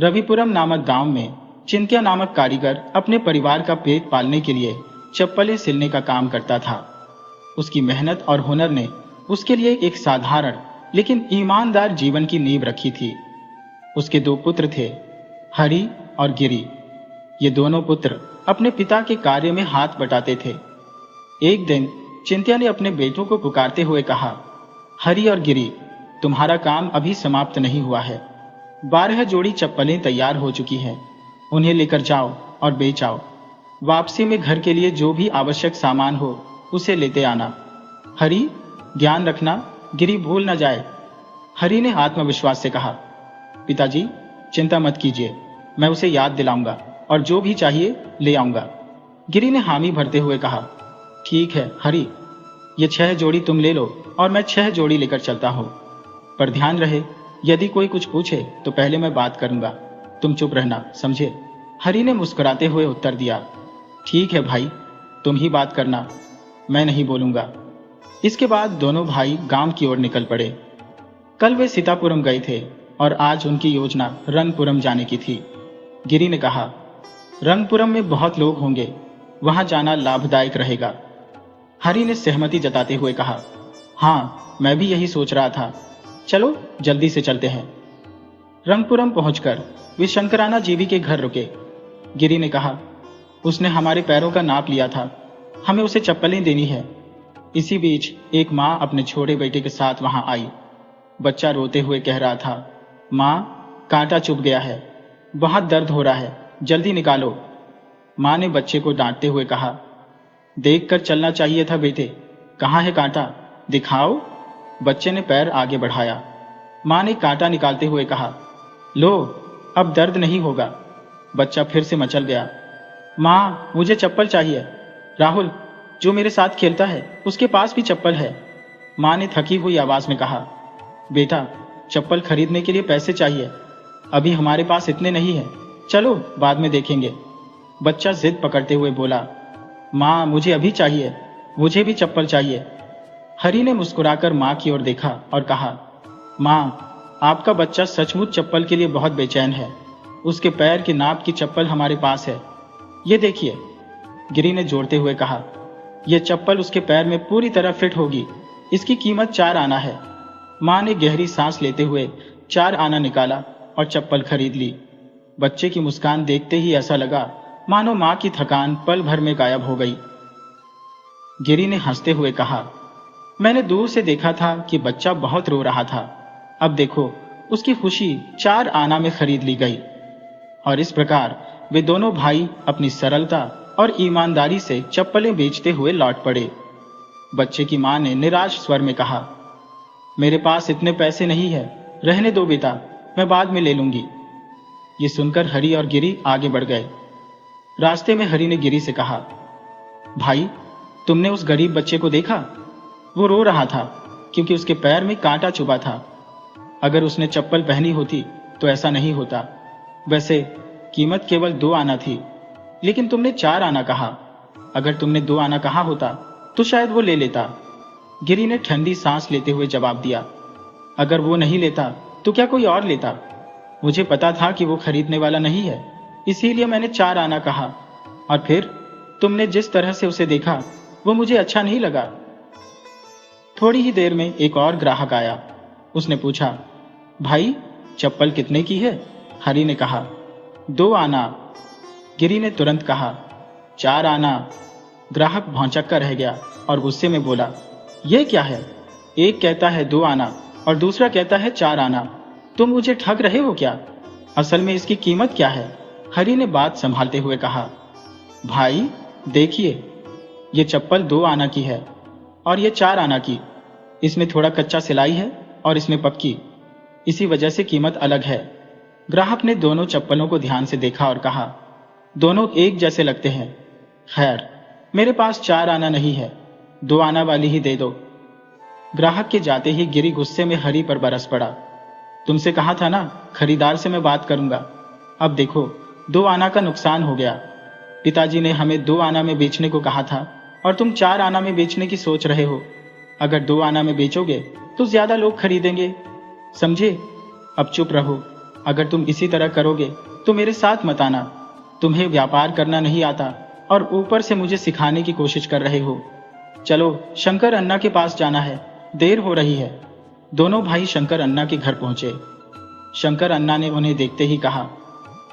रविपुरम नामक गांव में चिंत्या नामक कारीगर अपने परिवार का पेट पालने के लिए चप्पलें सिलने का काम करता था। उसकी मेहनत और हुनर ने उसके लिए एक साधारण लेकिन ईमानदार जीवन की नींव रखी थी। उसके दो पुत्र थे, हरि और गिरी। ये दोनों पुत्र अपने पिता के कार्य में हाथ बटाते थे। एक दिन चिंत्या ने अपने बेटों को पुकारते हुए कहा, हरि और गिरी, तुम्हारा काम अभी समाप्त नहीं हुआ है। 12 जोड़ी चप्पलें तैयार हो चुकी हैं। उन्हें लेकर जाओ और बेच आओ। वापसी में घर के लिए जो भी आवश्यक सामान हो उसे लेते आना। हरि, ध्यान रखना गिरी भूल न जाए। हरि ने आत्मविश्वास से कहा, पिताजी चिंता मत कीजिए, मैं उसे याद दिलाऊंगा और जो भी चाहिए ले आऊंगा। गिरी ने हामी भरते हुए कहा, ठीक है हरि, ये 6 जोड़ी तुम ले लो और मैं 6 जोड़ी लेकर चलता हूँ। पर ध्यान रहे, यदि कोई कुछ पूछे तो पहले मैं बात करूंगा, तुम चुप रहना, समझे? हरि ने मुस्कुराते हुए उत्तर दिया, ठीक है भाई, तुम ही बात करना, मैं नहीं बोलूंगा। इसके बाद दोनों भाई गांव की ओर निकल पड़े। कल वे सीतापुरम गए थे और आज उनकी योजना रंगपुरम जाने की थी। गिरी ने कहा, रंगपुरम में बहुत लोग होंगे, वहां जाना लाभदायक रहेगा। हरि ने सहमति जताते हुए कहा, हाँ मैं भी यही सोच रहा था, चलो जल्दी से चलते हैं। रंगपुरम पहुंचकर वे शंकराना जीवी के घर रुके। गिरी ने कहा, उसने हमारे पैरों का नाप लिया था, हमें उसे चप्पलें देनी है। इसी बीच एक माँ अपने छोटे बेटे के साथ वहां आई। बच्चा रोते हुए कह रहा था, माँ कांटा चुभ गया है, बहुत दर्द हो रहा है, जल्दी निकालो। माँ ने बच्चे को डांटते हुए कहा, देखकर चलना चाहिए था बेटे, कहाँ है कांटा, दिखाओ। बच्चे ने पैर आगे बढ़ाया। माँ ने कांटा निकालते हुए कहा, लो अब दर्द नहीं होगा। बच्चा फिर से मचल गया, माँ मुझे चप्पल चाहिए। राहुल जो मेरे साथ खेलता है उसके पास भी चप्पल है। माँ ने थकी हुई आवाज में कहा, बेटा चप्पल खरीदने के लिए पैसे चाहिए, अभी हमारे पास इतने नहीं है, चलो बाद में देखेंगे। बच्चा जिद पकड़ते हुए बोला, माँ मुझे अभी चाहिए, मुझे भी चप्पल चाहिए। हरि ने मुस्कुराकर माँ की ओर देखा और कहा, माँ आपका बच्चा सचमुच चप्पल के लिए बहुत बेचैन है, उसके पैर के नाप की चप्पल हमारे पास है, ये देखिए। गिरी ने जोड़ते हुए कहा, यह चप्पल उसके पैर में पूरी तरह फिट होगी, इसकी कीमत 4 आना है। माँ ने गहरी सांस लेते हुए 4 आना निकाला और चप्पल खरीद ली। बच्चे की मुस्कान देखते ही ऐसा लगा मानो माँ की थकान पल भर में गायब हो गई। गिरी ने हंसते हुए कहा, मैंने दूर से देखा था कि बच्चा बहुत रो रहा था, अब देखो उसकी खुशी 4 आना में खरीद ली गई। और इस प्रकार वे दोनों भाई अपनी सरलता और ईमानदारी से चप्पलें बेचते हुए लौट पड़े। बच्चे की मां ने निराश स्वर में कहा, मेरे पास इतने पैसे नहीं है, रहने दो बेटा, मैं बाद में ले लूंगी। ये सुनकर हरि और गिरी आगे बढ़ गए। रास्ते में हरि ने गिरी से कहा, भाई तुमने उस गरीब बच्चे को देखा, वो रो रहा था क्योंकि उसके पैर में कांटा चुभा था। अगर उसने चप्पल पहनी होती तो ऐसा नहीं होता। वैसे कीमत केवल 2 आना थी, लेकिन तुमने 4 आना कहा। अगर तुमने 2 आना कहा होता तो शायद वो ले लेता। गिरी ने ठंडी सांस लेते हुए जवाब दिया, अगर वो नहीं लेता तो क्या कोई और लेता? मुझे पता था कि वो खरीदने वाला नहीं है, इसीलिए मैंने 4 आना कहा। और फिर तुमने जिस तरह से उसे देखा वो मुझे अच्छा नहीं लगा। थोड़ी ही देर में एक और ग्राहक आया। उसने पूछा, भाई चप्पल कितने की है? हरि ने कहा, 2 आना। गिरी ने तुरंत कहा, 4 आना। ग्राहक भौंचक्का रह गया और गुस्से में बोला, यह क्या है? एक कहता है 2 आना और दूसरा कहता है 4 आना। तुम मुझे ठग रहे हो क्या? असल में इसकी कीमत क्या है? हरि ने बात संभालते हुए कहा, भाई देखिए, ये चप्पल 2 आना की है और ये 4 आना की। इसमें थोड़ा कच्चा सिलाई है और इसमें पक्की, इसी वजह से कीमत अलग है। ग्राहक ने दोनों चप्पलों को ध्यान से देखा और कहा, दोनों एक जैसे लगते हैं। खैर मेरे पास 4 आना नहीं है, 2 आना वाली ही दे दो। ग्राहक के जाते ही गिरी गुस्से में हरि पर बरस पड़ा, तुमसे कहा था ना खरीदार से मैं बात करूंगा, अब देखो 2 आना का नुकसान हो गया। पिताजी ने हमें 2 आना में बेचने को कहा था और तुम 4 आना में बेचने की सोच रहे हो। अगर 2 आना में बेचोगे तो ज्यादा लोग खरीदेंगे, समझे? अब चुप रहो, अगर तुम इसी तरह करोगे तो मेरे साथ मत आना। तुम्हें व्यापार करना नहीं आता और ऊपर से मुझे सिखाने की कोशिश कर रहे हो। चलो, शंकर अन्ना के पास जाना है, देर हो रही है। दोनों भाई शंकर अन्ना के घर पहुंचे। शंकर अन्ना ने उन्हें देखते ही कहा,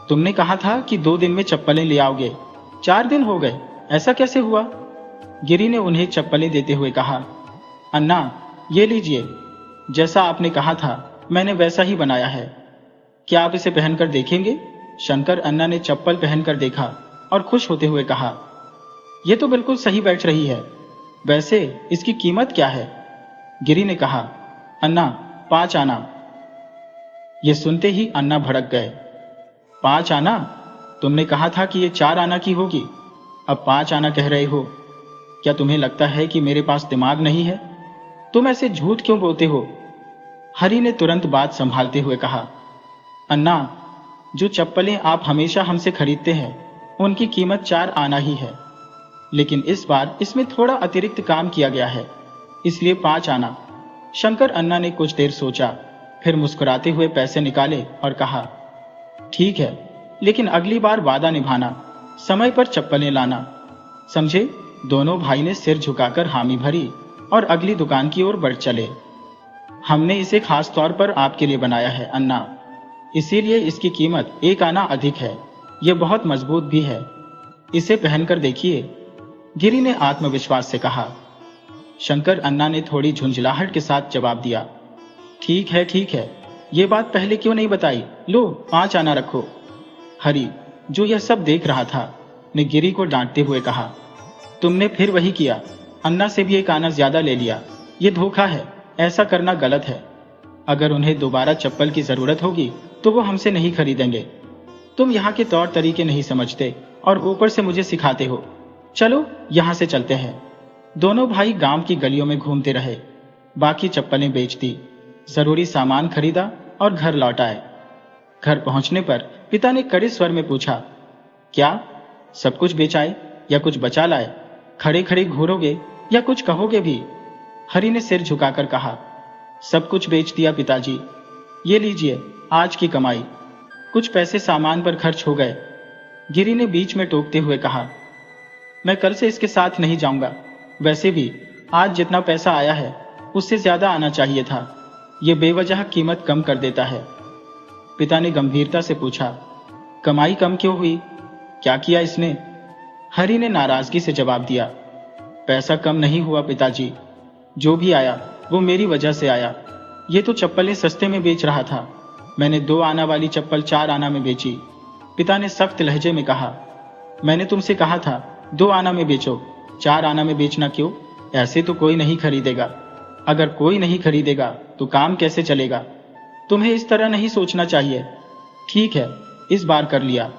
तुमने कहा था कि 2 दिन में चप्पलें ले आओगे, 4 दिन हो गए, ऐसा कैसे हुआ? गिरी ने उन्हें चप्पलें देते हुए कहा, अन्ना, ये लीजिए, जैसा आपने कहा था मैंने वैसा ही बनाया है। क्या आप इसे पहनकर देखेंगे? शंकर अन्ना ने चप्पल पहनकर देखा और खुश होते हुए कहा, यह तो बिल्कुल सही बैठ रही है। वैसे इसकी कीमत क्या है? गिरी ने कहा, अन्ना, 5 आना। यह सुनते ही अन्ना भड़क गए। 5 आना? तुमने कहा था कि यह 4 आना की होगी, अब 5 आना कह रहे हो। क्या तुम्हें लगता है कि मेरे पास दिमाग नहीं है? तुम ऐसे झूठ क्यों बोलते हो? हरि ने तुरंत बात संभालते हुए कहा, अन्ना, जो चप्पलें आप हमेशा हमसे खरीदते हैं उनकी कीमत 4 आना ही है, लेकिन इस बार इसमें थोड़ा अतिरिक्त काम किया गया है, इसलिए 5 आना। शंकर अन्ना ने कुछ देर सोचा, फिर मुस्कुराते हुए पैसे निकाले और कहा, ठीक है, लेकिन अगली बार वादा निभाना, समय पर चप्पलें लाना, समझे? दोनों भाई ने सिर झुकाकर हामी भरी और अगली दुकान की ओर बढ़ चले। हमने इसे खास तौर पर आपके लिए बनाया है अन्ना, इसीलिए इसकी कीमत 1 आना अधिक है। यह बहुत मजबूत भी है, इसे पहनकर देखिए, गिरी ने आत्मविश्वास से कहा। शंकर अन्ना ने थोड़ी झुंझलाहट के साथ जवाब दिया, ठीक है ठीक है, ये बात पहले क्यों नहीं बताई? लो, 5 आना रखो। हरि, जो यह सब देख रहा था, ने गिरी को डांटते हुए कहा, तुमने फिर वही किया, अन्ना से भी 1 आना ज्यादा ले लिया। ये धोखा है, ऐसा करना गलत है। अगर उन्हें दोबारा चप्पल की जरूरत होगी तो वो हमसे नहीं खरीदेंगे। तुम यहाँ के तौर तरीके नहीं समझते और ऊपर से मुझे सिखाते हो। चलो, यहाँ से चलते हैं। दोनों भाई गांव की गलियों में घूमते रहे, बाकी चप्पलें बेच दी, जरूरी सामान खरीदा और घर लौट आए। घर पहुंचने पर पिता ने कड़े स्वर में पूछा, क्या सब कुछ बेचाए या कुछ बचा लाए? खड़े खड़े घूरोगे या कुछ कहोगे भी? हरि ने सिर झुकाकर कहा, सब कुछ बेच दिया पिताजी। ये लीजिए आज की कमाई, कुछ पैसे सामान पर खर्च हो गए। गिरी ने बीच में टोकते हुए कहा, मैं कल से इसके साथ नहीं जाऊंगा। वैसे भी आज जितना पैसा आया है उससे ज्यादा आना चाहिए था, ये बेवजह कीमत कम कर देता है। पिता ने गंभीरता से पूछा, कमाई कम क्यों हुई? क्या किया इसने? हरि ने नाराजगी से जवाब दिया, पैसा कम नहीं हुआ पिताजी, जो भी आया वो मेरी वजह से आया। ये तो चप्पलें सस्ते में बेच रहा था, मैंने 2 आना वाली चप्पल 4 आना में बेची। पिता ने सख्त लहजे में कहा, मैंने तुमसे कहा था 2 आना में बेचो, 4 आना में बेचना क्यों? ऐसे तो कोई नहीं खरीदेगा। अगर कोई नहीं खरीदेगा तो काम कैसे चलेगा? तुम्हें इस तरह नहीं सोचना चाहिए। ठीक है, इस बार कर लिया,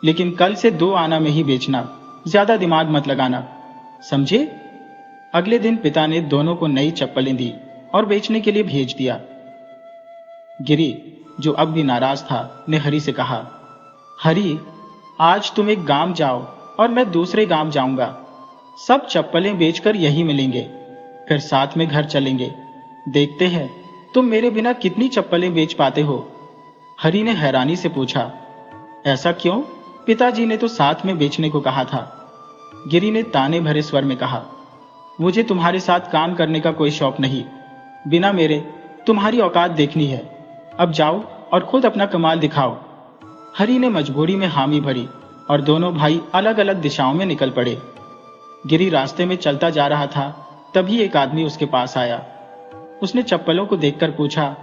लेकिन कल से 2 आना में ही बेचना, ज्यादा दिमाग मत लगाना, समझे? अगले दिन पिता ने दोनों को नई चप्पलें दी और बेचने के लिए भेज दिया। गिरी, जो अब भी नाराज था, ने हरि से कहा, हरि, आज तुम एक गांव जाओ और मैं दूसरे गांव जाऊंगा। सब चप्पलें बेचकर यही मिलेंगे, फिर साथ में घर चलेंगे। देखते हैं तुम मेरे बिना कितनी चप्पलें बेच पाते हो। हरि ने हैरानी से पूछा, ऐसा क्यों? पिताजी ने तो साथ में बेचने को कहा था। गिरी ने ताने भरे स्वर में कहा, मुझे तुम्हारे साथ काम करने का कोई शौक नहीं, बिना मेरे तुम्हारी औकात देखनी है। अब जाओ और खुद अपना कमाल दिखाओ। हरि ने मजबूरी में हामी भरी और दोनों भाई अलग अलग दिशाओं में निकल पड़े। गिरी रास्ते में चलता जा रहा था, तभी एक आदमी उसके पास आया। उसने चप्पलों को देखकर पूछा,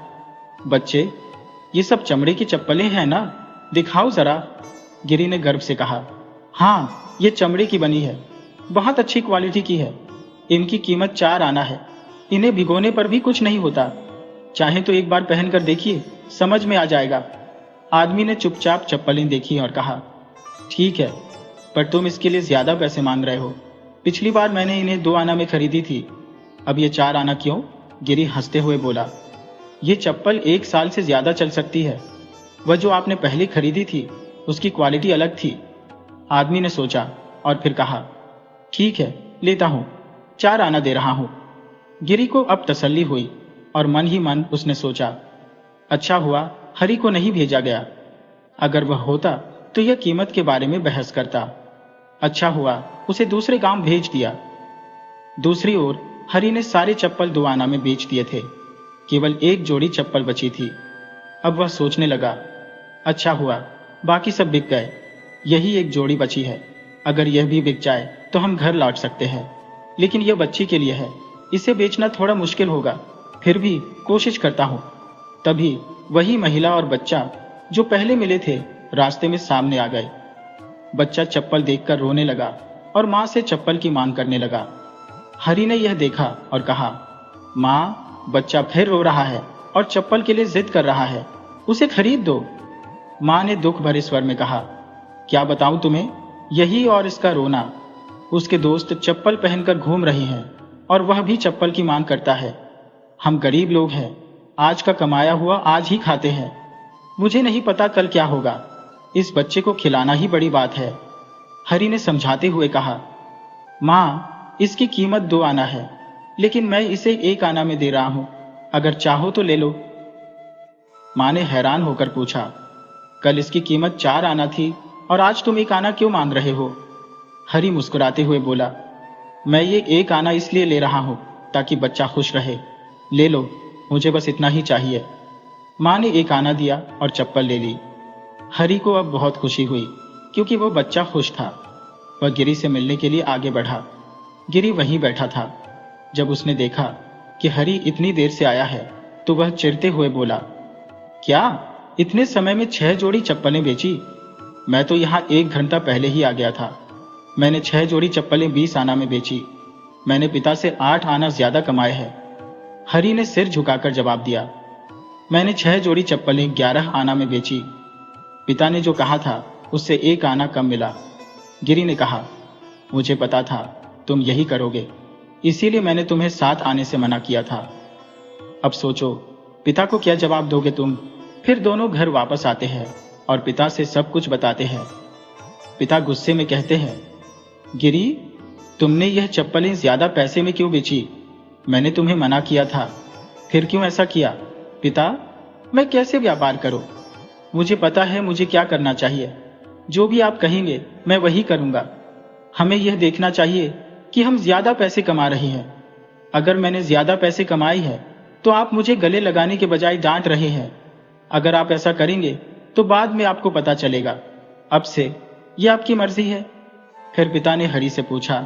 बच्चे, ये सब चमड़े की चप्पलें हैं ना? दिखाओ जरा। गिरी ने गर्व से कहा, हाँ, ये चमड़े की बनी है, बहुत अच्छी क्वालिटी की है। इनकी कीमत 4 आना है। इन्हें भिगोने पर भी कुछ नहीं होता, चाहे तो एक बार पहनकर देखिए, समझ में आ जाएगा। आदमी ने चुपचाप चप्पलें देखी और कहा, ठीक है, पर तुम इसके लिए ज्यादा पैसे मांग रहे हो। पिछली बार मैंने इन्हें 2 आना में खरीदी थी, अब ये 4 आना क्यों? गिरी हंसते हुए बोला, ये चप्पल 1 साल से ज्यादा चल सकती है। वह जो आपने पहले खरीदी थी उसकी क्वालिटी अलग थी। आदमी ने सोचा और फिर कहा, ठीक है, लेता हूं, 4 आना दे रहा हूं। गिरी को अब तसल्ली हुई और मन ही मन उसने सोचा, अच्छा हुआ हरि को नहीं भेजा गया। अगर वह होता तो यह कीमत के बारे में बहस करता। अच्छा हुआ उसे दूसरे गांव भेज दिया। दूसरी ओर हरि ने सारे चप्पल 2 आना में बेच दिए थे। केवल एक जोड़ी चप्पल बची थी। अब वह सोचने लगा, अच्छा हुआ बाकी सब बिक गए, यही एक जोड़ी बची है। अगर यह भी बिक जाए तो हम घर लौट सकते हैं। लेकिन यह बच्ची के लिए है, इसे बेचना थोड़ा मुश्किल होगा, फिर भी कोशिश करता हूं। तभी वही महिला और बच्चा जो पहले मिले थे रास्ते में सामने आ गए। बच्चा चप्पल देखकर रोने लगा और मां से चप्पल की मांग करने लगा। हरि ने यह देखा और कहा, मां, बच्चा फिर रो रहा है और चप्पल के लिए जिद कर रहा है, उसे खरीद दो। मां ने दुख भरे स्वर में कहा, क्या बताऊं तुम्हें, यही और इसका रोना। उसके दोस्त चप्पल पहनकर घूम रहे हैं और वह भी चप्पल की मांग करता है। हम गरीब लोग हैं, आज का कमाया हुआ आज ही खाते हैं। मुझे नहीं पता कल क्या होगा, इस बच्चे को खिलाना ही बड़ी बात है। हरि ने समझाते हुए कहा, मां, इसकी कीमत 2 आना है, लेकिन मैं इसे 1 आना में दे रहा हूं, अगर चाहो तो ले लो। मां ने हैरान होकर पूछा, कल इसकी कीमत 4 आना थी और आज तुम 1 आना क्यों मांग रहे हो? हरि मुस्कुराते हुए बोला, मैं ये 1 आना इसलिए ले रहा हूं ताकि बच्चा खुश रहे। ले लो, मुझे बस इतना ही चाहिए। मां ने 1 आना दिया और चप्पल ले ली। हरि को अब बहुत खुशी हुई क्योंकि वो बच्चा खुश था। वह गिरी से मिलने के लिए आगे बढ़ा। गिरी वहीं बैठा था। जब उसने देखा कि हरि इतनी देर से आया है तो वह चिढ़ते हुए बोला, क्या इतने समय में 6 जोड़ी चप्पलें बेची? मैं तो यहाँ 1 घंटा पहले ही आ गया था। मैंने 6 जोड़ी चप्पलें 20 आना में बेची। मैंने पिता से 8 आना ज्यादा कमाए हैं। हरि ने सिर झुकाकर जवाब दिया, मैंने 6 जोड़ी चप्पलें 11 आना में बेची। पिता ने जो कहा था उससे 1 आना कम मिला। गिरी ने कहा, मुझे पता था तुम यही करोगे, इसीलिए मैंने तुम्हें 7 आने से मना किया था। अब सोचो पिता को क्या जवाब दोगे तुम? फिर दोनों घर वापस आते हैं और पिता से सब कुछ बताते हैं। पिता गुस्से में कहते हैं, गिरी, तुमने यह चप्पलें ज्यादा पैसे में क्यों बेची? मैंने तुम्हें मना किया था, फिर क्यों ऐसा किया? पिता, मैं कैसे व्यापार करूं? मुझे पता है मुझे क्या करना चाहिए। जो भी आप कहेंगे मैं वही करूंगा। हमें यह देखना चाहिए कि हम ज्यादा पैसे कमा रहे हैं। अगर मैंने ज्यादा पैसे कमाई है तो आप मुझे गले लगाने के बजाय डांट रहे हैं। अगर आप ऐसा करेंगे तो बाद में आपको पता चलेगा। अब से यह आपकी मर्जी है। फिर पिता ने हरि से पूछा,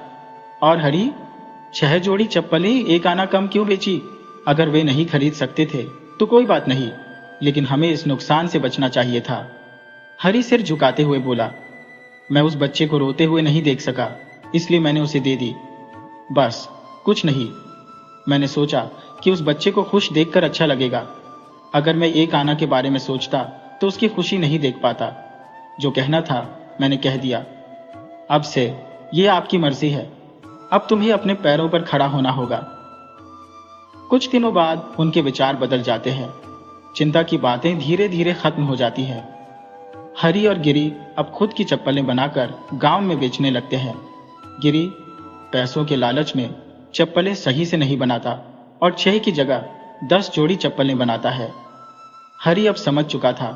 और हरि, 6 जोड़ी चप्पलें 1 आना कम क्यों बेची? अगर वे नहीं खरीद सकते थे तो कोई बात नहीं, लेकिन हमें इस नुकसान से बचना चाहिए था। हरि सिर झुकाते हुए बोला, मैं उस बच्चे को रोते हुए नहीं देख सका, इसलिए मैंने उसे दे दी, बस कुछ नहीं। मैंने सोचा कि उस बच्चे को खुश देखकर अच्छा लगेगा। अगर मैं 1 आना के बारे में सोचता तो उसकी खुशी नहीं देख पाता। जो कहना था मैंने कह दिया। अब से ये आपकी मर्जी है। अब तुम्हें अपने पैरों पर खड़ा होना होगा। कुछ दिनों बाद उनके विचार बदल जाते हैं। चिंता की बातें धीरे धीरे खत्म हो जाती हैं। हरि और गिरी अब खुद की चप्पलें बनाकर गांव में बेचने लगते हैं। गिरी पैसों के लालच में चप्पलें सही से नहीं बनाता और 6 की जगह 10 जोड़ी चप्पलें बनाता है। हरि अब समझ चुका था,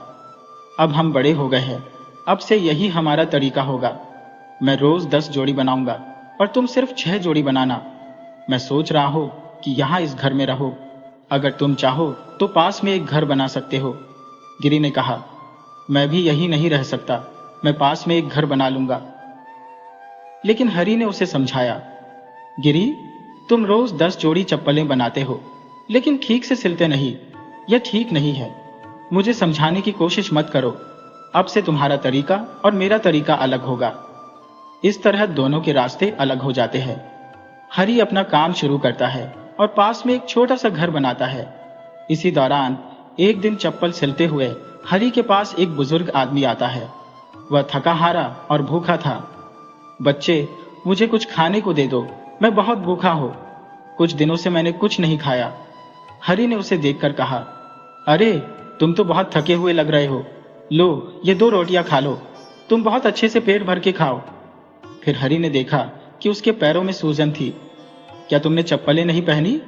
अब हम बड़े हो गए हैं, अब से यही हमारा तरीका होगा। मैं रोज 10 जोड़ी बनाऊंगा और तुम सिर्फ 6 जोड़ी बनाना। मैं सोच रहा हूं कि यहाँ इस घर में रहो। अगर तुम चाहो तो पास में एक घर बना सकते हो। गिरी ने कहा, मैं भी यही नहीं रह सकता, मैं पास में एक घर बना लूंगा। लेकिन हरि ने उसे समझाया, गिरी, तुम रोज 10 जोड़ी चप्पलें बनाते हो लेकिन ठीक से सिलते नहीं, यह ठीक नहीं है। मुझे समझाने की कोशिश मत करो। अब से तुम्हारा तरीका और मेरा तरीका अलग होगा। इस तरह दोनों के रास्ते अलग हो जाते हैं। हरि अपना काम शुरू करता है और पास में एक छोटा सा घर बनाता है। इसी दौरान एक दिन चप्पल सिलते हुए हरि के पास एक बुजुर्ग आदमी आता है। वह थका हारा और भूखा था। बच्चे, मुझे कुछ खाने को दे दो, मैं बहुत भूखा हूं। कुछ दिनों से मैंने कुछ नहीं खाया। हरि ने उसे देखकर कहा, अरे तुम तो बहुत थके हुए लग रहे हो, लो ये 2 रोटियां खा लो, तुम बहुत अच्छे से पेट भर के खाओ। फिर हरि ने देखा कि उसके पैरों में सूजन थी। क्या तुमने चप्पलें नहीं पहनी?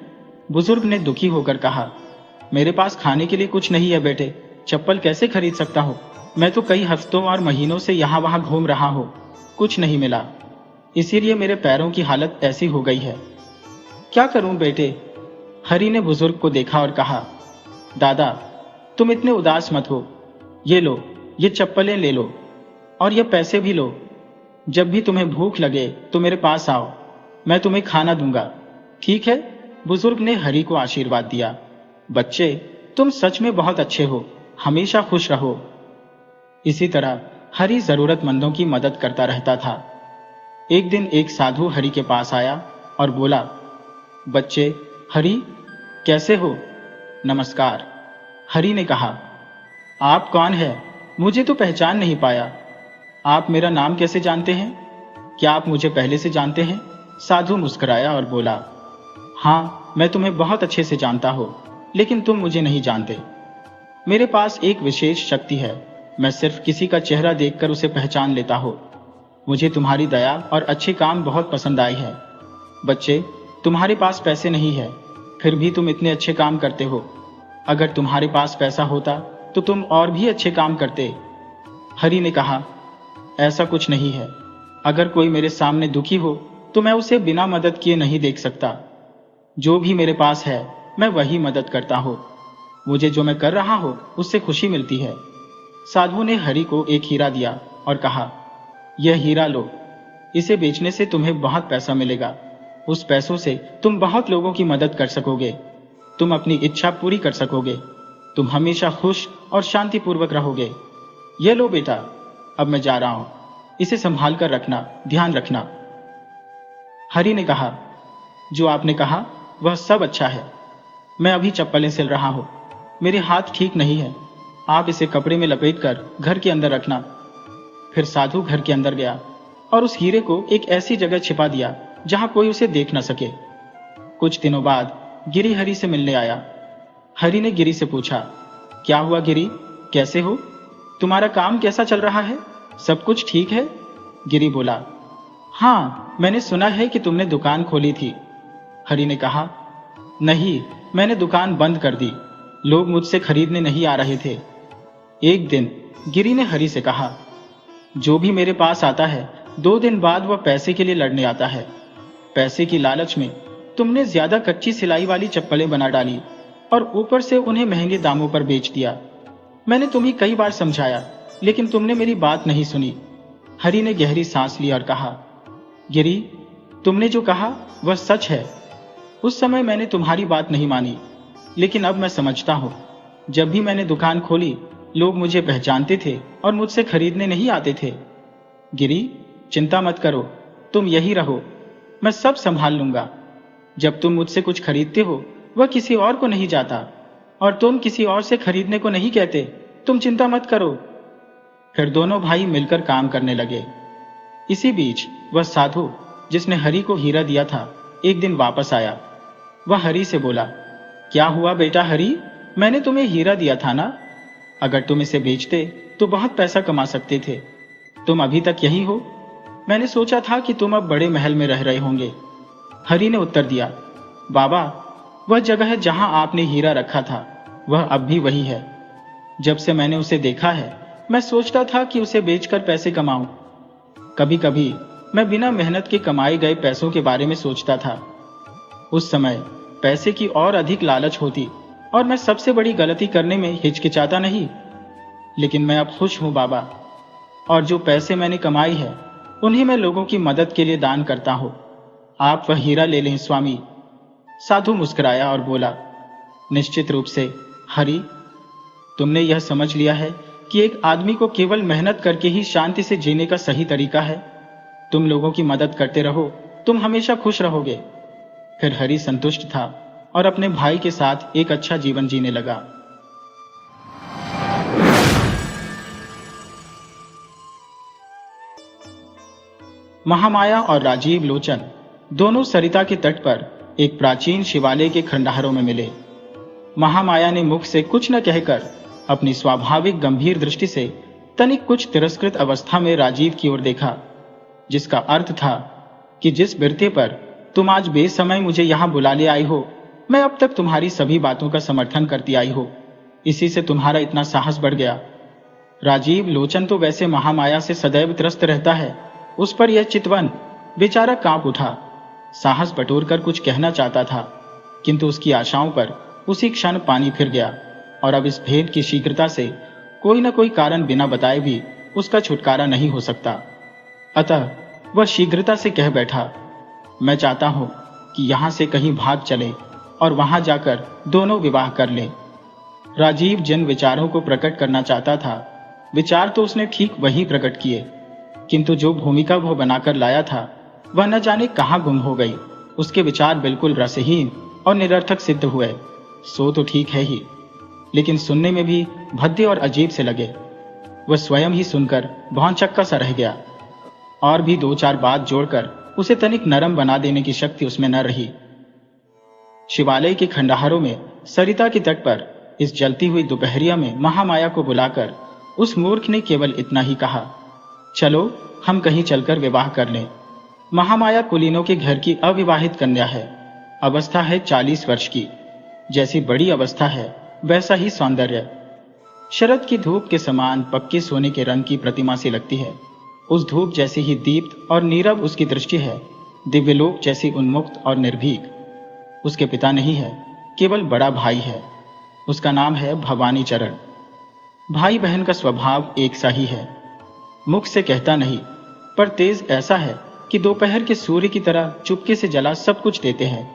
बुजुर्ग ने दुखी होकर कहा, मेरे पास खाने के लिए कुछ नहीं है बेटे, चप्पल कैसे खरीद सकता हूँ? मैं तो कई हफ्तों और महीनों से यहाँ वहाँ घूम रहा हूँ, कुछ नहीं मिला, इसीलिए मेरे पैरों की हालत ऐसी हो गई है। क्या करूं बेटे? हरि ने बुजुर्ग को देखा और कहा, दादा तुम इतने उदास मत हो, ये लो, ये चप्पलें ले लो और ये पैसे भी लो। जब भी तुम्हें भूख लगे तो मेरे पास आओ, मैं तुम्हें खाना दूंगा, ठीक है? बुजुर्ग ने हरि को आशीर्वाद दिया। बच्चे, तुम सच में बहुत अच्छे हो, हमेशा खुश रहो। इसी तरह हरि जरूरतमंदों की मदद करता रहता था। एक दिन एक साधु हरि के पास आया और बोला, बच्चे, हरि कैसे हो? नमस्कार। हरि ने कहा, आप कौन है? मुझे तो पहचान नहीं पाया। आप मेरा नाम कैसे जानते हैं? क्या आप मुझे पहले से जानते हैं? साधु मुस्कुराया और बोला, हाँ, मैं तुम्हें बहुत अच्छे से जानता हूँ, लेकिन तुम मुझे नहीं जानते। मेरे पास एक विशेष शक्ति है, मैं सिर्फ किसी का चेहरा देखकर उसे पहचान लेता हूँ। मुझे तुम्हारी दया और अच्छे काम बहुत पसंद आए हैं। बच्चे, तुम्हारे पास पैसे नहीं है, फिर भी तुम इतने अच्छे काम करते हो। अगर तुम्हारे पास पैसा होता तो तुम और भी अच्छे काम करते। हरि ने कहा, ऐसा कुछ नहीं है। अगर कोई मेरे सामने दुखी हो तो मैं उसे बिना मदद किए नहीं देख सकता। जो भी मेरे पास है मैं वही मदद करता हूँ। मुझे जो मैं कर रहा हूँ उससे खुशी मिलती है। साधु ने हरि को एक हीरा दिया और कहा, यह हीरा लो, इसे बेचने से तुम्हें बहुत पैसा मिलेगा। उस पैसों से तुम बहुत लोगों की मदद कर सकोगे, तुम अपनी इच्छा पूरी कर सकोगे, तुम हमेशा खुश और शांतिपूर्वक रहोगे। ये लो बेटा, अब मैं जा रहा हूं, इसे संभाल कर रखना, ध्यान रखना। हरि ने कहा, जो आपने कहा वह सब अच्छा है। मैं अभी चप्पलें सिल रहा हूं, मेरे हाथ ठीक नहीं है, आप इसे कपड़े में लपेटकर घर के अंदर रखना। फिर साधु घर के अंदर गया और उस हीरे को एक ऐसी जगह छिपा दिया जहां कोई उसे देख न सके। कुछ दिनों बाद गिरी हरि से मिलने आया। हरि ने गिरी से पूछा, क्या हुआ गिरी, कैसे हो? तुम्हारा काम कैसा चल रहा है? सब कुछ ठीक है? गिरी बोला, हाँ, मैंने सुना है कि तुमने दुकान खोली थी। हरि ने कहा, नहीं, मैंने दुकान बंद कर दी, लोग मुझसे खरीदने नहीं आ रहे थे। एक दिन गिरी ने हरि से कहा, जो भी मेरे पास आता है 2 दिन बाद वह पैसे के लिए लड़ने आता है। पैसे की लालच में तुमने ज्यादा कच्ची सिलाई वाली चप्पलें बना डाली और ऊपर से उन्हें महंगे दामों पर बेच दिया। मैंने तुम्हें कई बार समझाया, लेकिन तुमने मेरी बात नहीं सुनी। हरि ने गहरी सांस ली और कहा, गिरी, तुमने जो कहा वह सच है। उस समय मैंने तुम्हारी बात नहीं मानी, लेकिन अब मैं समझता हूं। जब भी मैंने दुकान खोली लोग मुझे पहचानते थे और मुझसे खरीदने नहीं आते थे। गिरी, चिंता मत करो, तुम यही रहो, मैं सब संभाल लूंगा। जब तुम मुझसे कुछ खरीदते हो वह किसी और को नहीं जाता और तुम किसी और से खरीदने को नहीं कहते। तुम चिंता मत करो। फिर दोनों भाई मिलकर काम करने लगे। इसी बीच वह साधु जिसने हरि को हीरा दिया था एक दिन वापस आया। वह हरि से बोला, क्या हुआ बेटा हरि, मैंने तुम्हें हीरा दिया था ना? अगर तुम इसे बेचते तो बहुत पैसा कमा सकते थे। तुम अभी तक यही हो? मैंने सोचा था कि तुम अब बड़े महल में रह रहे होंगे। हरि ने उत्तर दिया, बाबा, वह जगह जहां आपने हीरा रखा था वह अब भी वही है। जब से मैंने उसे देखा है मैं सोचता था कि उसे बेचकर पैसे कमाऊं। कभी कभी मैं बिना मेहनत के कमाए गए पैसों के बारे में सोचता था। उस समय पैसे की और अधिक लालच होती और मैं सबसे बड़ी गलती करने में हिचकिचाता नहीं। लेकिन मैं अब खुश हूं बाबा, और जो पैसे मैंने कमाई है उन्हें मैं लोगों की मदद के लिए दान करता हूं। आप वह हीरा ले लें स्वामी। साधु मुस्कुराया और बोला, निश्चित रूप से हरि, तुमने यह समझ लिया है कि एक आदमी को केवल मेहनत करके ही शांति से जीने का सही तरीका है। तुम लोगों की मदद करते रहो, तुम हमेशा खुश रहोगे। फिर हरि संतुष्ट था और अपने भाई के साथ एक अच्छा जीवन जीने लगा। महामाया और राजीव लोचन दोनों सरिता के तट पर एक प्राचीन शिवालय के खंडहरों में मिले। महामाया ने मुख से कुछ न कहकर अपनी स्वाभाविक गंभीर दृष्टि से तनिक कुछ तिरस्कृत अवस्था में राजीव की ओर देखा, जिसका अर्थ था कि जिस बिरते पर तुम आज बेसमय मुझे यहां बुला ले आई हो, मैं अब तक तुम्हारी सभी बातों का समर्थन करती आई हो। इसी से तुम्हारा इतना साहस बढ़ गया। राजीव लोचन तो वैसे महामाया से सदैव त्रस्त रहता है, उस पर यह चितवन बेचारा कांप उठा। साहस बटोरकर कुछ कहना चाहता था, किंतु उसकी आशाओं पर उसी क्षण पानी फिर गया और अब इस भेद की शीघ्रता से कोई न कोई कारण बिना बताए भी उसका छुटकारा नहीं हो सकता। अतः वह शीघ्रता से कह बैठा, मैं चाहता हूं कि यहां से कहीं भाग चले और वहां जाकर दोनों विवाह कर लें। राजीव जिन विचारों को प्रकट करना चाहता था, विचार तो उसने ठीक वही प्रकट किए, किंतु जो भूमिका वह बनाकर लाया था वह न जाने कहां गुम हो गई। उसके विचार बिल्कुल रसहीन और निरर्थक सिद्ध हुए। सो तो ठीक है ही, लेकिन सुनने में भी भद्दे और अजीब से लगे। वह स्वयं ही सुनकर भौंचक्का सा रह गया और भी दो चार बात जोड़कर उसे तनिक नरम बना देने की शक्ति उसमें न रही। शिवालय के खंडहरों में सरिता के तट पर इस जलती हुई दोपहरिया में महामाया को बुलाकर उस मूर्ख ने केवल इतना ही कहा, चलो हम कहीं चलकर विवाह कर लें। महामाया कुलीनों के घर की अविवाहित कन्या है। अवस्था है 40 वर्ष की। जैसी बड़ी अवस्था है वैसा ही सौंदर्य। शरद की धूप के समान पक्के सोने के रंग की प्रतिमा सी लगती है। उस धूप जैसी ही दीप्त और नीरव उसकी दृष्टि है, दिव्यलोक जैसी उन्मुक्त और निर्भीक। उसके पिता नहीं है, केवल बड़ा भाई है। उसका नाम है भवानी चरण। भाई बहन का स्वभाव एक सा ही है। मुख से कहता नहीं, पर तेज ऐसा है कि दोपहर के सूर्य की तरह चुपके से जला सब कुछ देते हैं।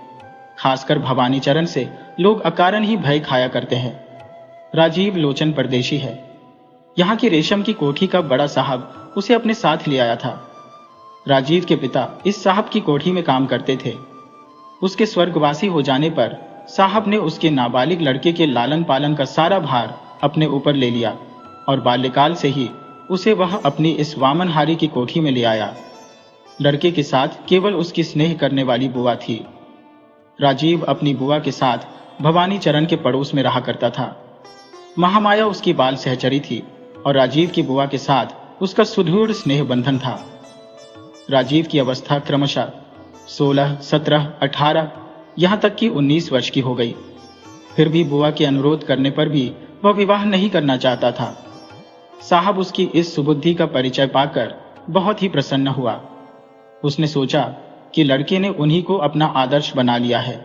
खासकर भवानी चरण से लोग अकारण ही भय खाया करते हैं। राजीव लोचन परदेशी है। यहाँ की रेशम की कोठी का बड़ा साहब उसे अपने साथ ले आया था। राजीव के पिता इस साहब की कोठी में काम करते थे। उसके स्वर्गवासी हो जाने पर साहब ने उसके नाबालिग लड़के के लालन पालन का सारा भार अपने ऊपर ले लिया और बाल्यकाल से ही उसे वह अपनी इस वामनहारी की कोठी में ले आया। लड़के के साथ केवल उसकी स्नेह करने वाली बुआ थी। राजीव अपनी बुआ के साथ भवानी चरण के पड़ोस में रहा करता था। महामाया उसकी बाल सहचरी थी और राजीव की बुआ के साथ उसका सुदृढ़ स्नेह बंधन था। राजीव की अवस्था क्रमशः 16, 17, 18 यहाँ तक कि 19 वर्ष की हो गई। फिर भी बुआ के अनुरोध करने पर भी वह विवाह नहीं करना चाहता था। साहब उसकी इस सुबुद्धि का परिचय पाकर बहुत ही प्रसन्न हुआ। उसने सोचा कि लड़के ने उन्हीं को अपना आदर्श बना लिया है।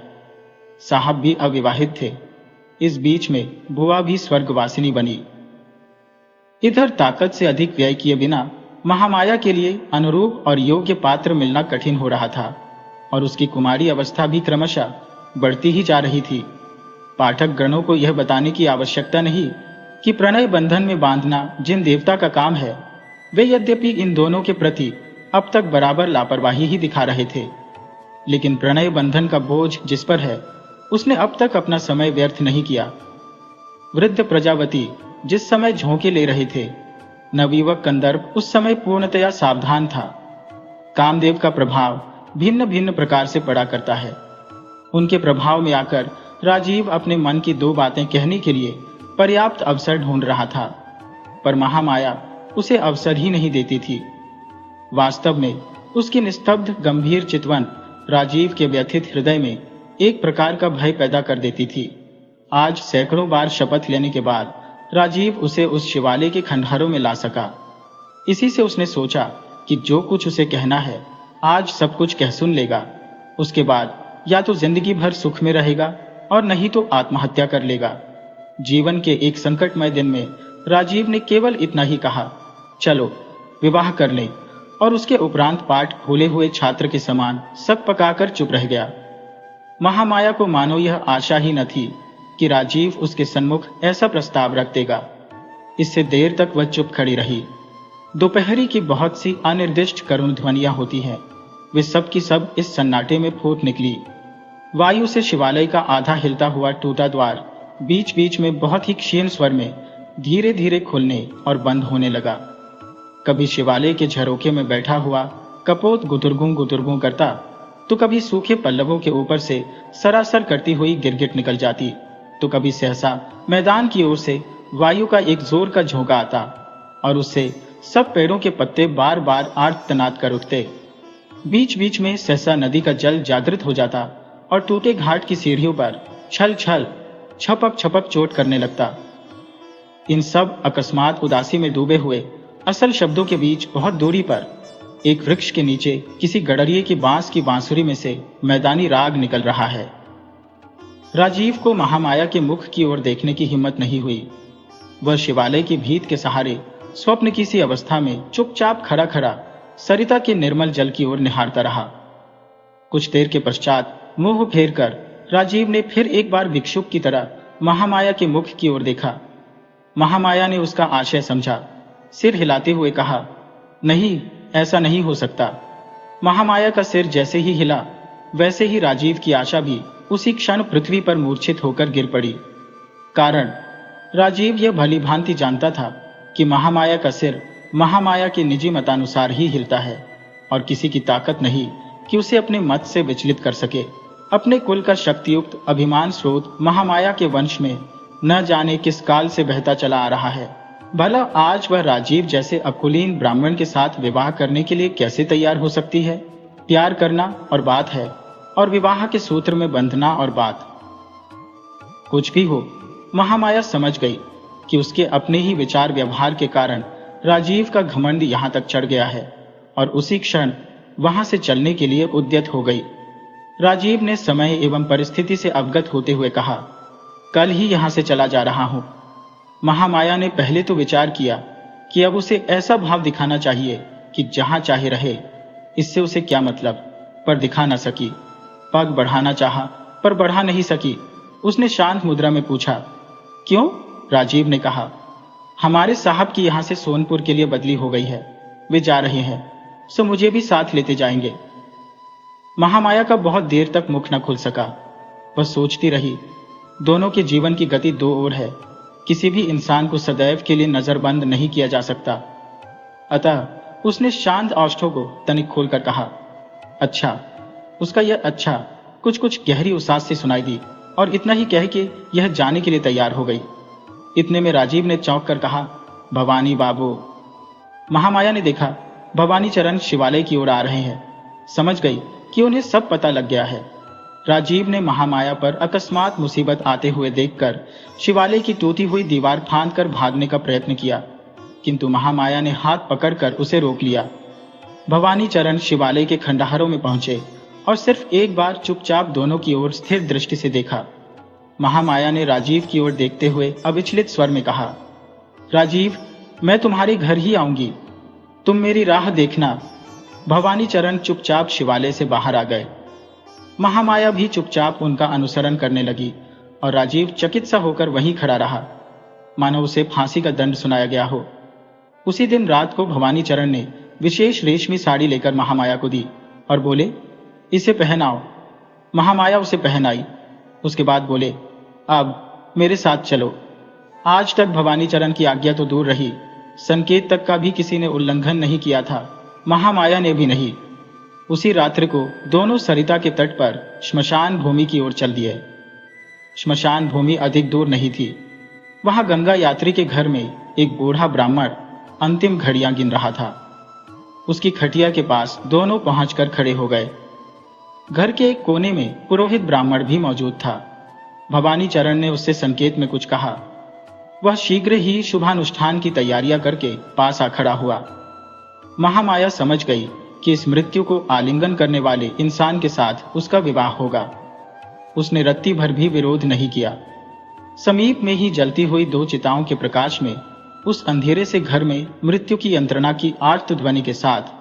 साहब भी अविवाहित थे। इस बीच में बुआ भी स्वर्गवासिनी बनी। इधर ताकत से अधिक व्यय किए बिना महामाया के लिए अनुरूप और योग्य पात्र मिलना कठिन हो रहा था और उसकी कुमारी अवस्था भी क्रमशः बढ़ती ही जा रही थी। पाठक गणों को यह बताने की आवश्यकता नहीं कि प्रणय बंधन में बांधना जिन देवता का काम है, वे यद्यपि इन दोनों के प्रति अब तक बराबर लापरवाही ही दिखा रहे थे, लेकिन प्रणय बंधन का बोझ जिस पर है, उसने अब तक अपना समय व्यर्थ नहीं किया। वृद्ध प्रजावती जिस समय झोंके ले रहे थे, नवयुवक कंदर्प उस समय पूर्णतया सावधान था। कामदेव का प्रभाव भिन्न भिन्न प्रकार से पड़ा करता है। उनके प्रभाव में आकर राजीव अपने मन की दो बातें कहने के लिए पर्याप्त अवसर ढूंढ रहा था, पर महामाया उसे अवसर ही नहीं देती थी। वास्तव में उसकी निस्तब्ध गंभीर चितवन राजीव के व्यथित हृदय में एक प्रकार का भय पैदा कर देती थी। आज सैकड़ों बार शपथ लेने के बाद राजीव उसे उस शिवालय के खंडहरों में ला सका। इसी से उसने सोचा कि जो कुछ उसे कहना है आज सब कुछ कह सुन लेगा। उसके बाद या तो जिंदगी भर सुख में रहेगा और नहीं तो आत्महत्या कर लेगा। जीवन के एक संकटमय दिन में राजीव ने केवल इतना ही कहा, चलो विवाह कर लें, और उसके उपरांत पाठ भूले हुए छात्र के समान सक पकाकर चुप रह गया। महामाया को मानो यह आशा ही न थी कि राजीव उसके सन्मुख ऐसा प्रस्ताव रख देगा। इससे देर तक वह चुप खड़ी रही। दोपहरी की बहुत सी अनिर्दिष्ट करुण ध्वनियां होती हैं, वे सब की सब इस सन्नाटे में फूट निकली। वायु से शिवालय का आधा हिलता हुआ टूटा द्वार बीच बीच में बहुत ही क्षीण स्वर में धीरे धीरे खुलने और बंद होने लगा। कभी शिवालय के झरोखे में बैठा हुआ कपोत गुदुरगूं करता, तो कभी सूखे पल्लवों के ऊपर से सरासर करती हुई गिरगिट निकल जाती, तो कभी सहसा मैदान की ओर से वायु का एक जोर का झोंका आता और उससे सब पेड़ों के पत्ते बार बार आर्तनाद कर उठते। बीच बीच में सहसा नदी का जल जागृत हो जाता और टूटे घाट की सीढ़ियों पर छल छल छपक छपक चोट करने लगता। इन सब अकस्मात उदासी में डूबे हुए असल शब्दों के बीच बहुत दूरी पर एक वृक्ष के नीचे किसी गडरिये की बांस की बांसुरी में से मैदानी राग निकल रहा है। राजीव को महामाया के मुख की ओर देखने की हिम्मत नहीं हुई। वह शिवालय की भीत के सहारे स्वप्न की सी अवस्था में चुपचाप खड़ा खड़ा सरिता के निर्मल जल की ओर निहारता रहा। कुछ देर के पश्चात मुंह फेर कर राजीव ने फिर एक बार भिक्षुक की तरह महामाया के मुख की ओर देखा। महामाया ने उसका आशय समझा, सिर हिलाते हुए कहा, नहीं, ऐसा नहीं हो सकता। महामाया का सिर जैसे ही हिला वैसे ही राजीव की आशा भी उसी क्षण पृथ्वी पर मूर्छित होकर गिर पड़ी। कारण राजीव यह भली भांति जानता था कि महामाया का सिर महामाया के निजी मतानुसार ही हिलता है और किसी की ताकत नहीं कि उसे अपने मत से विचलित कर सके। अपने कुल का शक्तियुक्त अभिमान स्रोत महामाया के वंश में न जाने किस काल से बहता चला आ रहा है। भला आज वह राजीव जैसे अकुलीन ब्राह्मण के साथ विवाह करने के लिए कैसे तैयार हो सकती है? प्यार करना और बात है, और विवाह के सूत्र में बंधना और बात। कुछ भी हो, महामाया समझ गई कि उसके अपने ही विचार व्यवहार के कारण राजीव का घमंड यहां तक चढ़ गया है और उसी क्षण वहां से चलने के लिए उद्यत हो गई। राजीव ने समय एवं परिस्थिति से अवगत होते हुए कहा, कल ही यहां से चला जा रहा हूं। महामाया ने पहले तो विचार किया कि अब उसे ऐसा भाव दिखाना चाहिए कि जहां चाहे रहे, इससे उसे क्या मतलब, पर दिखा न सकी। पग बढ़ाना चाहा पर बढ़ा नहीं सकी। उसने शांत मुद्रा में पूछा, क्यों? राजीव ने कहा, हमारे साहब की यहां से सोनपुर के लिए बदली हो गई है, वे जा रहे हैं, सो मुझे भी साथ लेते जाएंगे। महामाया का बहुत देर तक मुख न खुल सका। वह सोचती रही, दोनों के जीवन की गति दो ओर है, किसी भी इंसान को सदैव के लिए नजरबंद नहीं किया जा सकता। अतः उसने शांत ओष्ठों को तनिक खोलकर कहा, अच्छा। उसका यह अच्छा कुछ कुछ गहरी उसास से सुनाई दी और इतना ही कह के यह जाने के लिए तैयार हो गई। इतने में राजीव ने चौंक कर कहा, भवानी बाबू। महामाया ने देखा भवानी चरण शिवालय की ओर आ रहे हैं। समझ गई कि उन्हें सब पता लग गया है। राजीव ने महामाया पर अकस्मात मुसीबत आते हुए देखकर शिवालय की टूटी हुई दीवार फांद कर भागने का प्रयत्न किया, किंतु महामाया ने हाथ पकड़कर उसे रोक लिया। भवानी चरण शिवालय के खंडहरों में पहुंचे और सिर्फ एक बार चुपचाप दोनों की ओर स्थिर दृष्टि से देखा। महामाया ने राजीव की ओर देखते हुए अविचलित स्वर में कहा, राजीव, मैं तुम्हारे घर ही आऊंगी, तुम मेरी राह देखना। भवानी चरण चुपचाप शिवालय से बाहर आ गए। महामाया भी चुपचाप उनका अनुसरण करने लगी और राजीव चकित सा होकर वहीं खड़ा रहा, मानो उसे फांसी का दंड सुनाया गया हो। उसी दिन रात को भवानी चरण ने विशेष रेशमी साड़ी लेकर महामाया को दी और बोले, इसे पहनाओ। महामाया उसे पहनाई। उसके बाद बोले, अब मेरे साथ चलो। आज तक भवानी चरण की आज्ञा तो दूर रही, संकेत तक का भी किसी ने उल्लंघन नहीं किया था, महामाया ने भी नहीं। उसी रात्रि को दोनों सरिता के तट पर श्मशान भूमि की ओर चल दिए। श्मशान भूमि अधिक दूर नहीं थी। वहां गंगा यात्री के घर में एक बूढ़ा ब्राह्मण अंतिम घड़ियां गिन रहा था। उसकी खटिया के पास दोनों पहुंचकर खड़े हो गए। घर के एक कोने में पुरोहित ब्राह्मण भी मौजूद था। भवानी चरण ने उससे संकेत में कुछ कहा। वह शीघ्र ही शुभानुष्ठान की तैयारियां करके पास आ खड़ा हुआ। महामाया समझ गई कि इस मृत्यु को आलिंगन करने वाले इंसान के साथ उसका विवाह होगा। उसने रत्ती भर भी विरोध नहीं किया। समीप में ही जलती हुई दो चिताओं के प्रकाश में उस अंधेरे से घर में मृत्यु की यंत्रणा की आर्त ध्वनि के साथ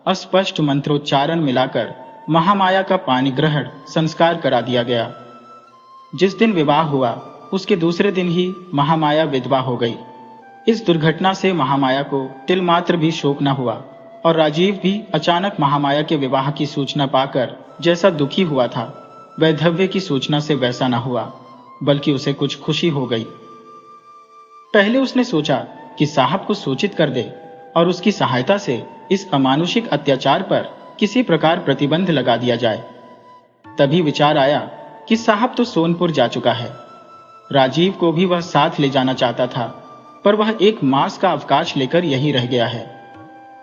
अस्पष्ट मंत्रोच्चारण मिलाकर महामाया का पानी ग्रहण संस्कार करा दिया गया। जिस दिन विवाह हुआ उसके दूसरे दिन ही महामाया विधवा हो गई। इस दुर्घटना से महामाया को तिलमात्र भी शोक न हुआ और राजीव भी अचानक महामाया के विवाह की सूचना पाकर जैसा दुखी हुआ था, वैधव्य की सूचना से वैसा न हुआ, बल्कि उसे कुछ खुशी हो गई। पहले उसने सोचा कि साहब को सूचित कर दे और उसकी सहायता से इस अमानुषिक अत्याचार पर किसी प्रकार प्रतिबंध लगा दिया जाए। तभी विचार आया कि साहब तो सोनपुर जा चुका है। राजीव को भी वह साथ ले जाना चाहता था, पर वह 1 मास का अवकाश लेकर यहीं रह गया है।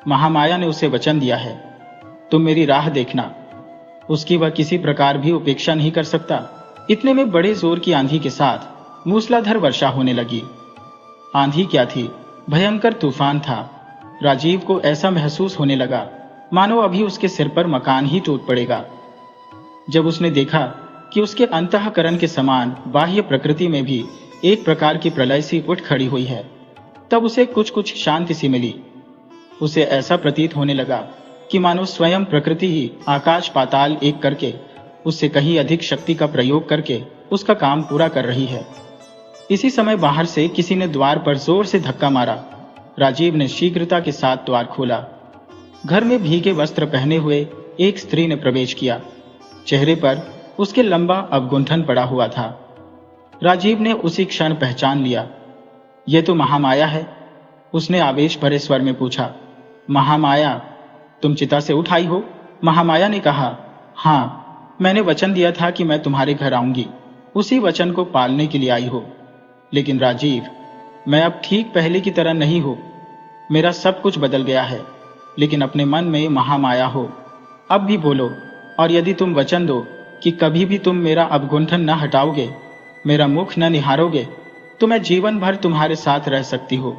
महामाया ने उसे वचन दिया है, तुम मेरी राह देखना। उसकी वह किसी प्रकार भी उपेक्षा नहीं कर सकता। इतने में बड़े जोर की आंधी के साथ मूसलाधार वर्षा होने लगी। आंधी क्या थी, भयंकर तूफान था। राजीव को ऐसा महसूस होने लगा मानो अभी उसके सिर पर मकान ही टूट पड़ेगा। जब उसने देखा कि उसके अंतःकरण के समान बाह्य प्रकृति में भी एक प्रकार की प्रलय सी उठ खड़ी हुई है, तब उसे कुछ कुछ शांति सी मिली। उसे ऐसा प्रतीत होने लगा कि मानो स्वयं प्रकृति ही आकाश पाताल एक करके उससे कहीं अधिक शक्ति का प्रयोग करके उसका काम पूरा कर रही है। इसी समय बाहर से किसी ने द्वार पर जोर से धक्का मारा। राजीव ने शीघ्रता के साथ द्वार खोला। घर में भीगे वस्त्र पहने हुए एक स्त्री ने प्रवेश किया। चेहरे पर उसके लंबा अवगुंठन पड़ा हुआ था। राजीव ने उसी क्षण पहचान लिया, यह तो महामाया है। उसने आवेश भरे स्वर में पूछा, महामाया, तुम चिता से उठ आई हो? महामाया ने कहा, हाँ, मैंने वचन दिया था कि मैं तुम्हारे घर आऊंगी, उसी वचन को पालने के लिए आई हो। लेकिन राजीव, मैं अब ठीक पहले की तरह नहीं हूं। मेरा सब कुछ बदल गया है, लेकिन अपने मन में महामाया हो। अब भी बोलो, और यदि तुम वचन दो कि कभी भी तुम मेरा अवगुंठन न हटाओगे, मेरा मुख न निहारोगे, तो मैं जीवन भर तुम्हारे साथ रह सकती हूँ।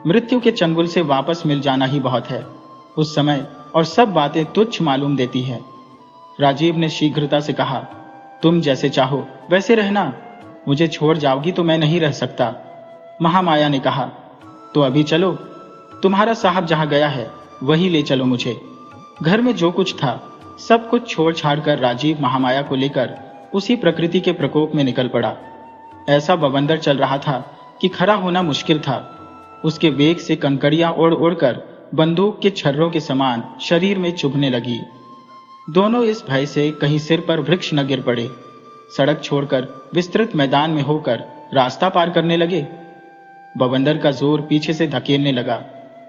मृत्यु के चंगुल से वापस मिल जाना ही बहुत है। उस समय और सब बातें तुच्छ मालूम देती है। राजीव ने शीघ्रता से कहा, तुम जैसे चाहो वैसे रहना, मुझे छोड़ जाओगी तो मैं नहीं रह सकता। महामाया ने कहा, तो अभी चलो, तुम्हारा साहब जहां गया है वही ले चलो मुझे। घर में जो कुछ था सब कुछ छोड़ छाड़ कर राजीव महामाया को लेकर उसी प्रकृति के प्रकोप में निकल पड़ा। ऐसा बवंडर चल रहा था कि खड़ा होना मुश्किल था। उसके वेग से कंकड़ियां उड़ उड़कर बंदूक के छर्रों के समान शरीर में चुभने लगी। दोनों इस भय से कहीं सिर पर वृक्ष न गिर पड़े, सड़क छोड़कर विस्तृत मैदान में होकर रास्ता पार करने लगे। बवंडर का जोर पीछे से धकेलने लगा,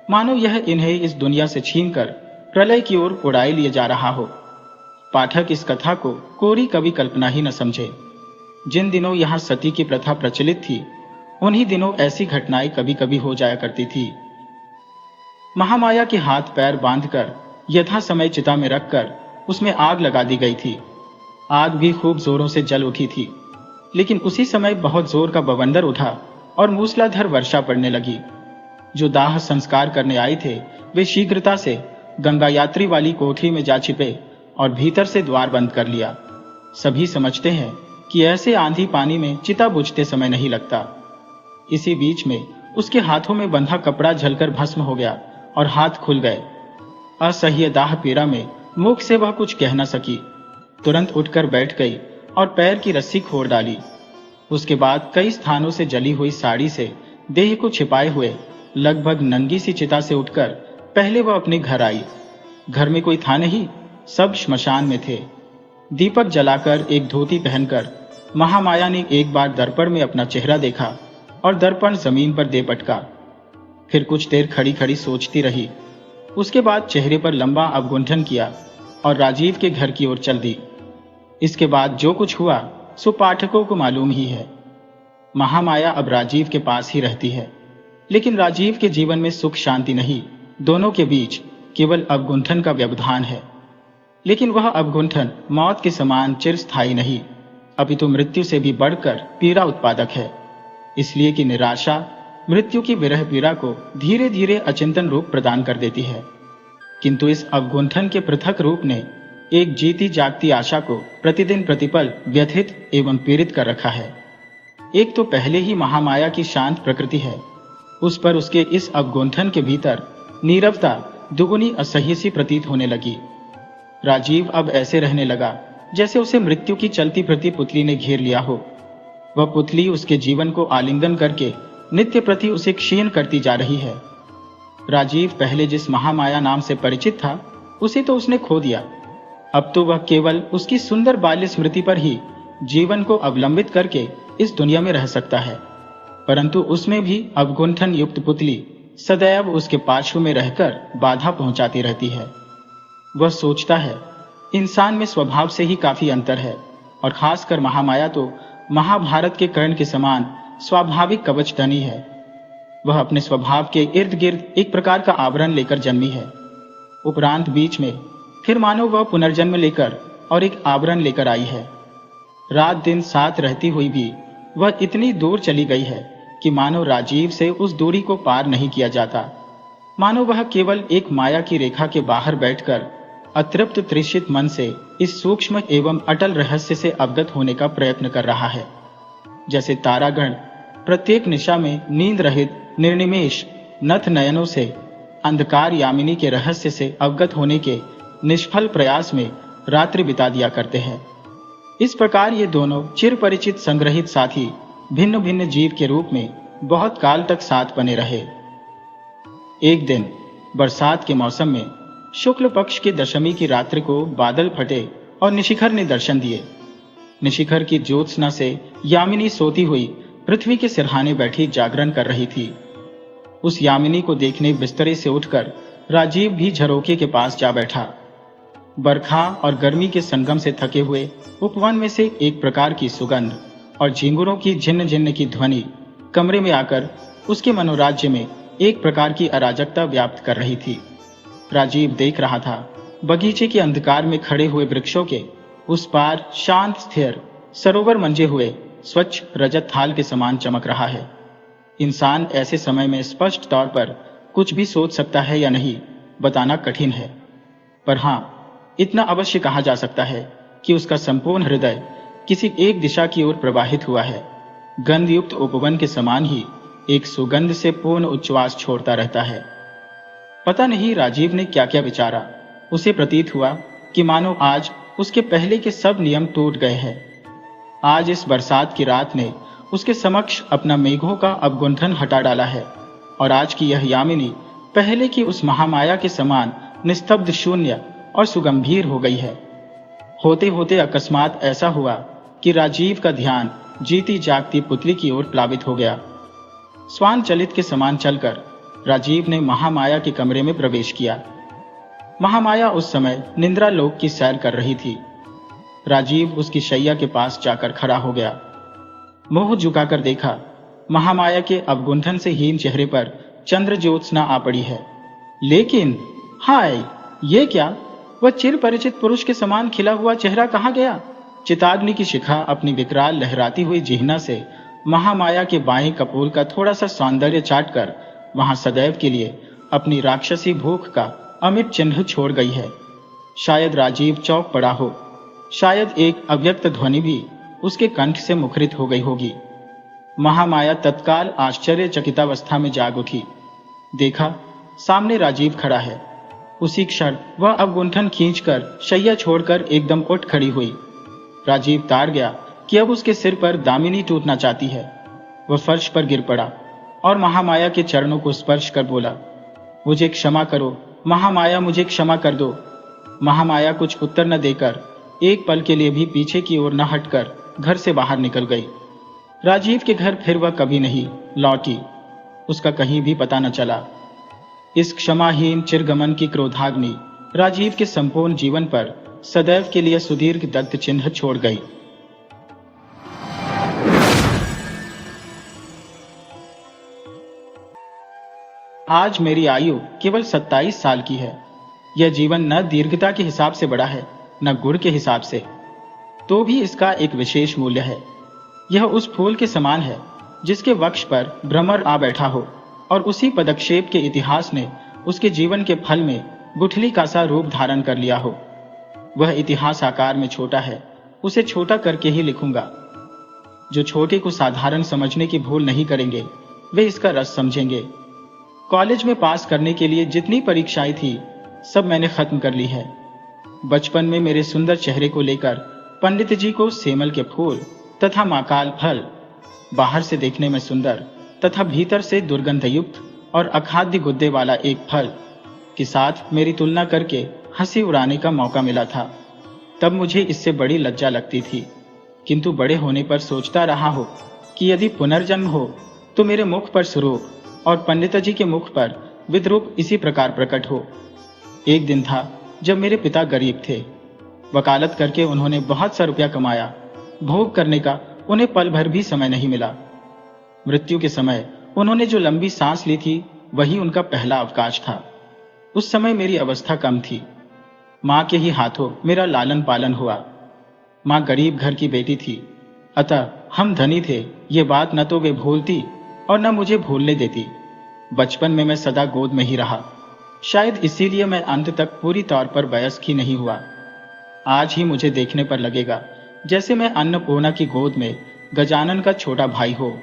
मानो यह इन्हें इस दुनिया से छीनकर प्रलय की ओर उड़ाए लिए जा रहा हो। पाठक इस कथा को कोरी कभी कल्पना ही न समझे। जिन दिनों यहाँ सती की प्रथा प्रचलित थी, उन्हीं दिनों ऐसी घटनाएं कभी कभी हो जाया करती थी। महामाया के हाथ पैर बांधकर यथा समय चिता में रखकर उसमें आग लगा दी गई थी। आग भी खूब जोरों से जल उठी थी, लेकिन उसी समय बहुत जोर का बवंडर उठा और मूसलाधार वर्षा पड़ने लगी। जो दाह संस्कार करने आए थे वे शीघ्रता से गंगा यात्री वाली कोठरी में जा छिपे और भीतर से द्वार बंद कर लिया। सभी समझते हैं कि ऐसे आंधी पानी में चिता बुझते समय नहीं लगता। इसी बीच में उसके हाथों में बंधा कपड़ा जलकर भस्म हो गया और हाथ खुल गए। असह्य दाह पीड़ा में मुख से वह कुछ कह न सकी। तुरंत उठकर बैठ गई और पैर की रस्सी खोल डाली। उसके बाद कई स्थानों से जली हुई साड़ी से देह को छिपाए हुए लगभग नंगी सी चिता से उठकर पहले वह अपने घर आई। घर में कोई था नहीं, सब श्मशान में थे। दीपक जलाकर एक धोती पहनकर महामाया ने एक बार दर्पण में अपना चेहरा देखा और दर्पण जमीन पर दे पटका। फिर कुछ देर खड़ी खड़ी सोचती रही। उसके बाद चेहरे पर लंबा अवगुंठन किया और राजीव के घर की ओर चल दी। इसके बाद जो कुछ हुआ सो पाठकों को मालूम ही है। महामाया अब राजीव के पास ही रहती है, लेकिन राजीव के जीवन में सुख शांति नहीं, दोनों के बीच केवल अवगुंठन का व्यवधान है। लेकिन वह अवगुंठन मौत के समान चिरस्थायी नहीं, अपितु मृत्यु से भी बढ़कर पीड़ा उत्पादक है। इसलिए कि निराशा मृत्यु की विरह पीड़ा को धीरे धीरे अचिंतन रूप प्रदान कर देती है। किंतु इस अवगुंठन के पृथक रूप ने एक जीती जागती आशा को प्रतिदिन प्रतिपल व्यथित एवं पीड़ित कर रखा है। एक तो पहले ही महामाया की शांत प्रकृति है, उस पर उसके इस अवगुंठन के भीतर नीरवता दुगुनी असह्य सी प्रतीत होने लगी। राजीव अब ऐसे रहने लगा जैसे उसे मृत्यु की चलती फिरती पुतली ने घेर लिया हो। वह पुतली उसके जीवन को आलिंगन करके नित्य प्रति उसे क्षीण करती जा रही है। राजीव पहले जिस महामाया नाम से परिचित था, उसे तो उसने खो दिया। अब तो वह केवल उसकी सुंदर बाल्य स्मृति पर ही जीवन को अवलंबित करके इस दुनिया में रह सकता है, परंतु उसमें भी अवगुंठन युक्त पुतली सदैव उसके पार्श्व में रहकर बाधा पहुंचाती रहती है। वह सोचता है इंसान में स्वभाव से ही काफी अंतर है, और खासकर महामाया तो महाभारत के कर्ण के समान स्वाभाविक कवचधनी है। वह अपने स्वभाव के इर्द गिर्द एक प्रकार का आवरण लेकर जन्मी है। उपरांत बीच में फिर मानो वह पुनर्जन्म लेकर और एक आवरण लेकर आई है। रात दिन साथ रहती हुई भी वह इतनी दूर चली गई है कि मानो राजीव से उस दूरी को पार नहीं किया जाता, मानो वह केवल एक माया की रेखा के बाहर बैठकर अतृप्त तृषित मन से इस सूक्ष्म एवं अटल रहस्य से अवगत होने का प्रयत्न कर रहा है। जैसे तारागण प्रत्येक निशा में नींद रहित निर्निमेष नथ नयनों से अंधकार यामिनी के रहस्य से अवगत होने के निष्फल प्रयास में रात्रि बिता दिया करते हैं, इस प्रकार ये दोनों चिरपरिचित संग्रहित साथी भिन्न भिन्न जीव के रूप में बहुत काल तक साथ बने रहे। एक दिन बरसात के मौसम में शुक्ल पक्ष की दशमी की रात्रि को बादल फटे और निशिखर ने दर्शन दिए। निशिखर की ज्योत्सना से यामिनी सोती हुई पृथ्वी के सिरहाने बैठी जागरण कर रही थी। उस यामिनी को देखने बिस्तरे से उठकर राजीव भी झरोखे के पास जा बैठा। बरखा और गर्मी के संगम से थके हुए उपवन में से एक प्रकार की सुगंध और झिंगुरों की झिन्न झिन्न की ध्वनि कमरे में आकर उसके मनोराज्य में एक प्रकार की अराजकता व्याप्त कर रही थी। राजीव देख रहा था, बगीचे के अंधकार में खड़े हुए वृक्षों के उस पार शांत स्थिर सरोवर मंजे हुए स्वच्छ रजत थाल के समान चमक रहा है। इंसान ऐसे समय में स्पष्ट तौर पर कुछ भी सोच सकता है या नहीं, बताना कठिन है, पर हाँ, इतना अवश्य कहा जा सकता है कि उसका संपूर्ण हृदय किसी एक दिशा की ओर प्रवाहित हुआ है। गंधयुक्त उपवन के समान ही एक सुगंध से पूर्ण उच्छ्वास छोड़ता रहता है। पता नहीं राजीव ने क्या क्या विचारा। उसे प्रतीत हुआ कि मानो आज उसके पहले के सब नियम टूट गए हैं। आज इस बरसात की रात ने उसके समक्ष अपना मेघों का अवगुंठन हटा डाला है और आज की यह यामिनी पहले की उस महामाया के समान निस्तब्ध, शून्य और सुगंभीर हो गई है। होते होते अकस्मात ऐसा हुआ कि राजीव का ध्यान जीती जागती पुतली की ओर प्लावित हो गया। स्वान चलित के समान चलकर राजीव ने महामाया के कमरे में प्रवेश किया। महामाया उस समय निद्रा लोक की सैर कर रही थी। राजीव उसकी शैया के पास जाकर खड़ा हो गया। मुंह झुकाकर देखा, महामाया के अवगुंठन से हीन चेहरे पर चंद्र ज्योत्सना आ पड़ी है। लेकिन हाय, ये क्या? वह चिर परिचित पुरुष के समान खिला हुआ चेहरा कहाँ गया? चिताग्नि की शिखा अपनी विकराल लहराती हुई जिह्ना से महामाया के बाएं कपोल का थोड़ा सा सौंदर्य चाटकर वहां सदैव के लिए अपनी राक्षसी भूख का अमिट चिन्ह छोड़ गई है। शायद राजीव चौंक पड़ा हो, शायद एक अव्यक्त ध्वनि भी उसके कंठ से मुखरित हो गई होगी। महामाया तत्काल आश्चर्यचकितावस्था में जाग उठी। देखा, सामने राजीव खड़ा है। उसी क्षण वह अवगुंठन खींचकर शैया छोड़कर एकदम उठ खड़ी हुई। राजीव तार गया कि अब उसके सिर पर दामिनी टूटना चाहती है। वह फर्श पर गिर पड़ा और महामाया के चरणों को स्पर्श कर बोला, मुझे क्षमा करो महामाया, मुझे क्षमा कर दो। महामाया कुछ उत्तर न देकर एक पल के लिए भी पीछे की ओर न हटकर घर से बाहर निकल गई। राजीव के घर फिर वह कभी नहीं लौटी। उसका कहीं भी पता न चला। इस क्षमाहीन चिरगमन की क्रोधाग्नि राजीव के संपूर्ण जीवन पर सदैव के लिए सुदीर्घ दग्ध चिन्ह छोड़ गई। आज मेरी आयु केवल 27 साल की है। यह जीवन न दीर्घता के हिसाब से बड़ा है, न गुण के हिसाब से, तो भी इसका एक विशेष मूल्य है। यह उस फूल के समान है जिसके वक्ष पर भ्रमर आ बैठा हो और उसी पदक्षेप के इतिहास ने उसके जीवन के फल में गुठली का सा रूप धारण कर लिया हो। वह इतिहास आकार में छोटा है, उसे छोटा करके ही लिखूंगा। जो छोटे को साधारण समझने की भूल नहीं करेंगे, वे इसका रस समझेंगे। कॉलेज में पास करने के लिए जितनी परीक्षाएं थी, सब मैंने खत्म कर ली है। बचपन में मेरे सुंदर चेहरे को लेकर पंडित जी को सेमल के फूल तथा माकाल फल, बाहर से देखने में सुंदर तथा भीतर से दुर्गंधयुक्त और अखाद्य गुद्दे वाला एक फल के साथ मेरी तुलना करके हंसी उड़ाने का मौका मिला था। तब मुझे इससे बड़ी लज्जा लगती थी, किंतु बड़े होने पर सोचता रहा हो कि यदि पुनर्जन्म हो तो मेरे मुख पर स्वरूप और पंडित जी के मुख पर विद्रूप इसी प्रकार प्रकट हो। एक दिन था जब मेरे पिता गरीब थे। वकालत करके उन्होंने बहुत सा रुपया कमाया। भोग करने का उन्हें पल भर भी समय नहीं मिला। मृत्यु के समय उन्होंने जो लंबी सांस ली थी, वही उनका पहला अवकाश था। उस समय मेरी अवस्था कम थी। माँ के ही हाथों मेरा लालन पालन हुआ। माँ गरीब घर की बेटी थी, अतः हम धनी थे, ये बात न तो वे भूलती और न मुझे भूलने देती। बचपन में मैं सदा गोद में ही रहा, शायद इसीलिए मैं अंत तक पूरी तौर पर वयस्क ही नहीं हुआ। आज ही मुझे देखने पर लगेगा जैसे मैं अन्नपूर्णा की गोद में गजानन का छोटा भाई हो।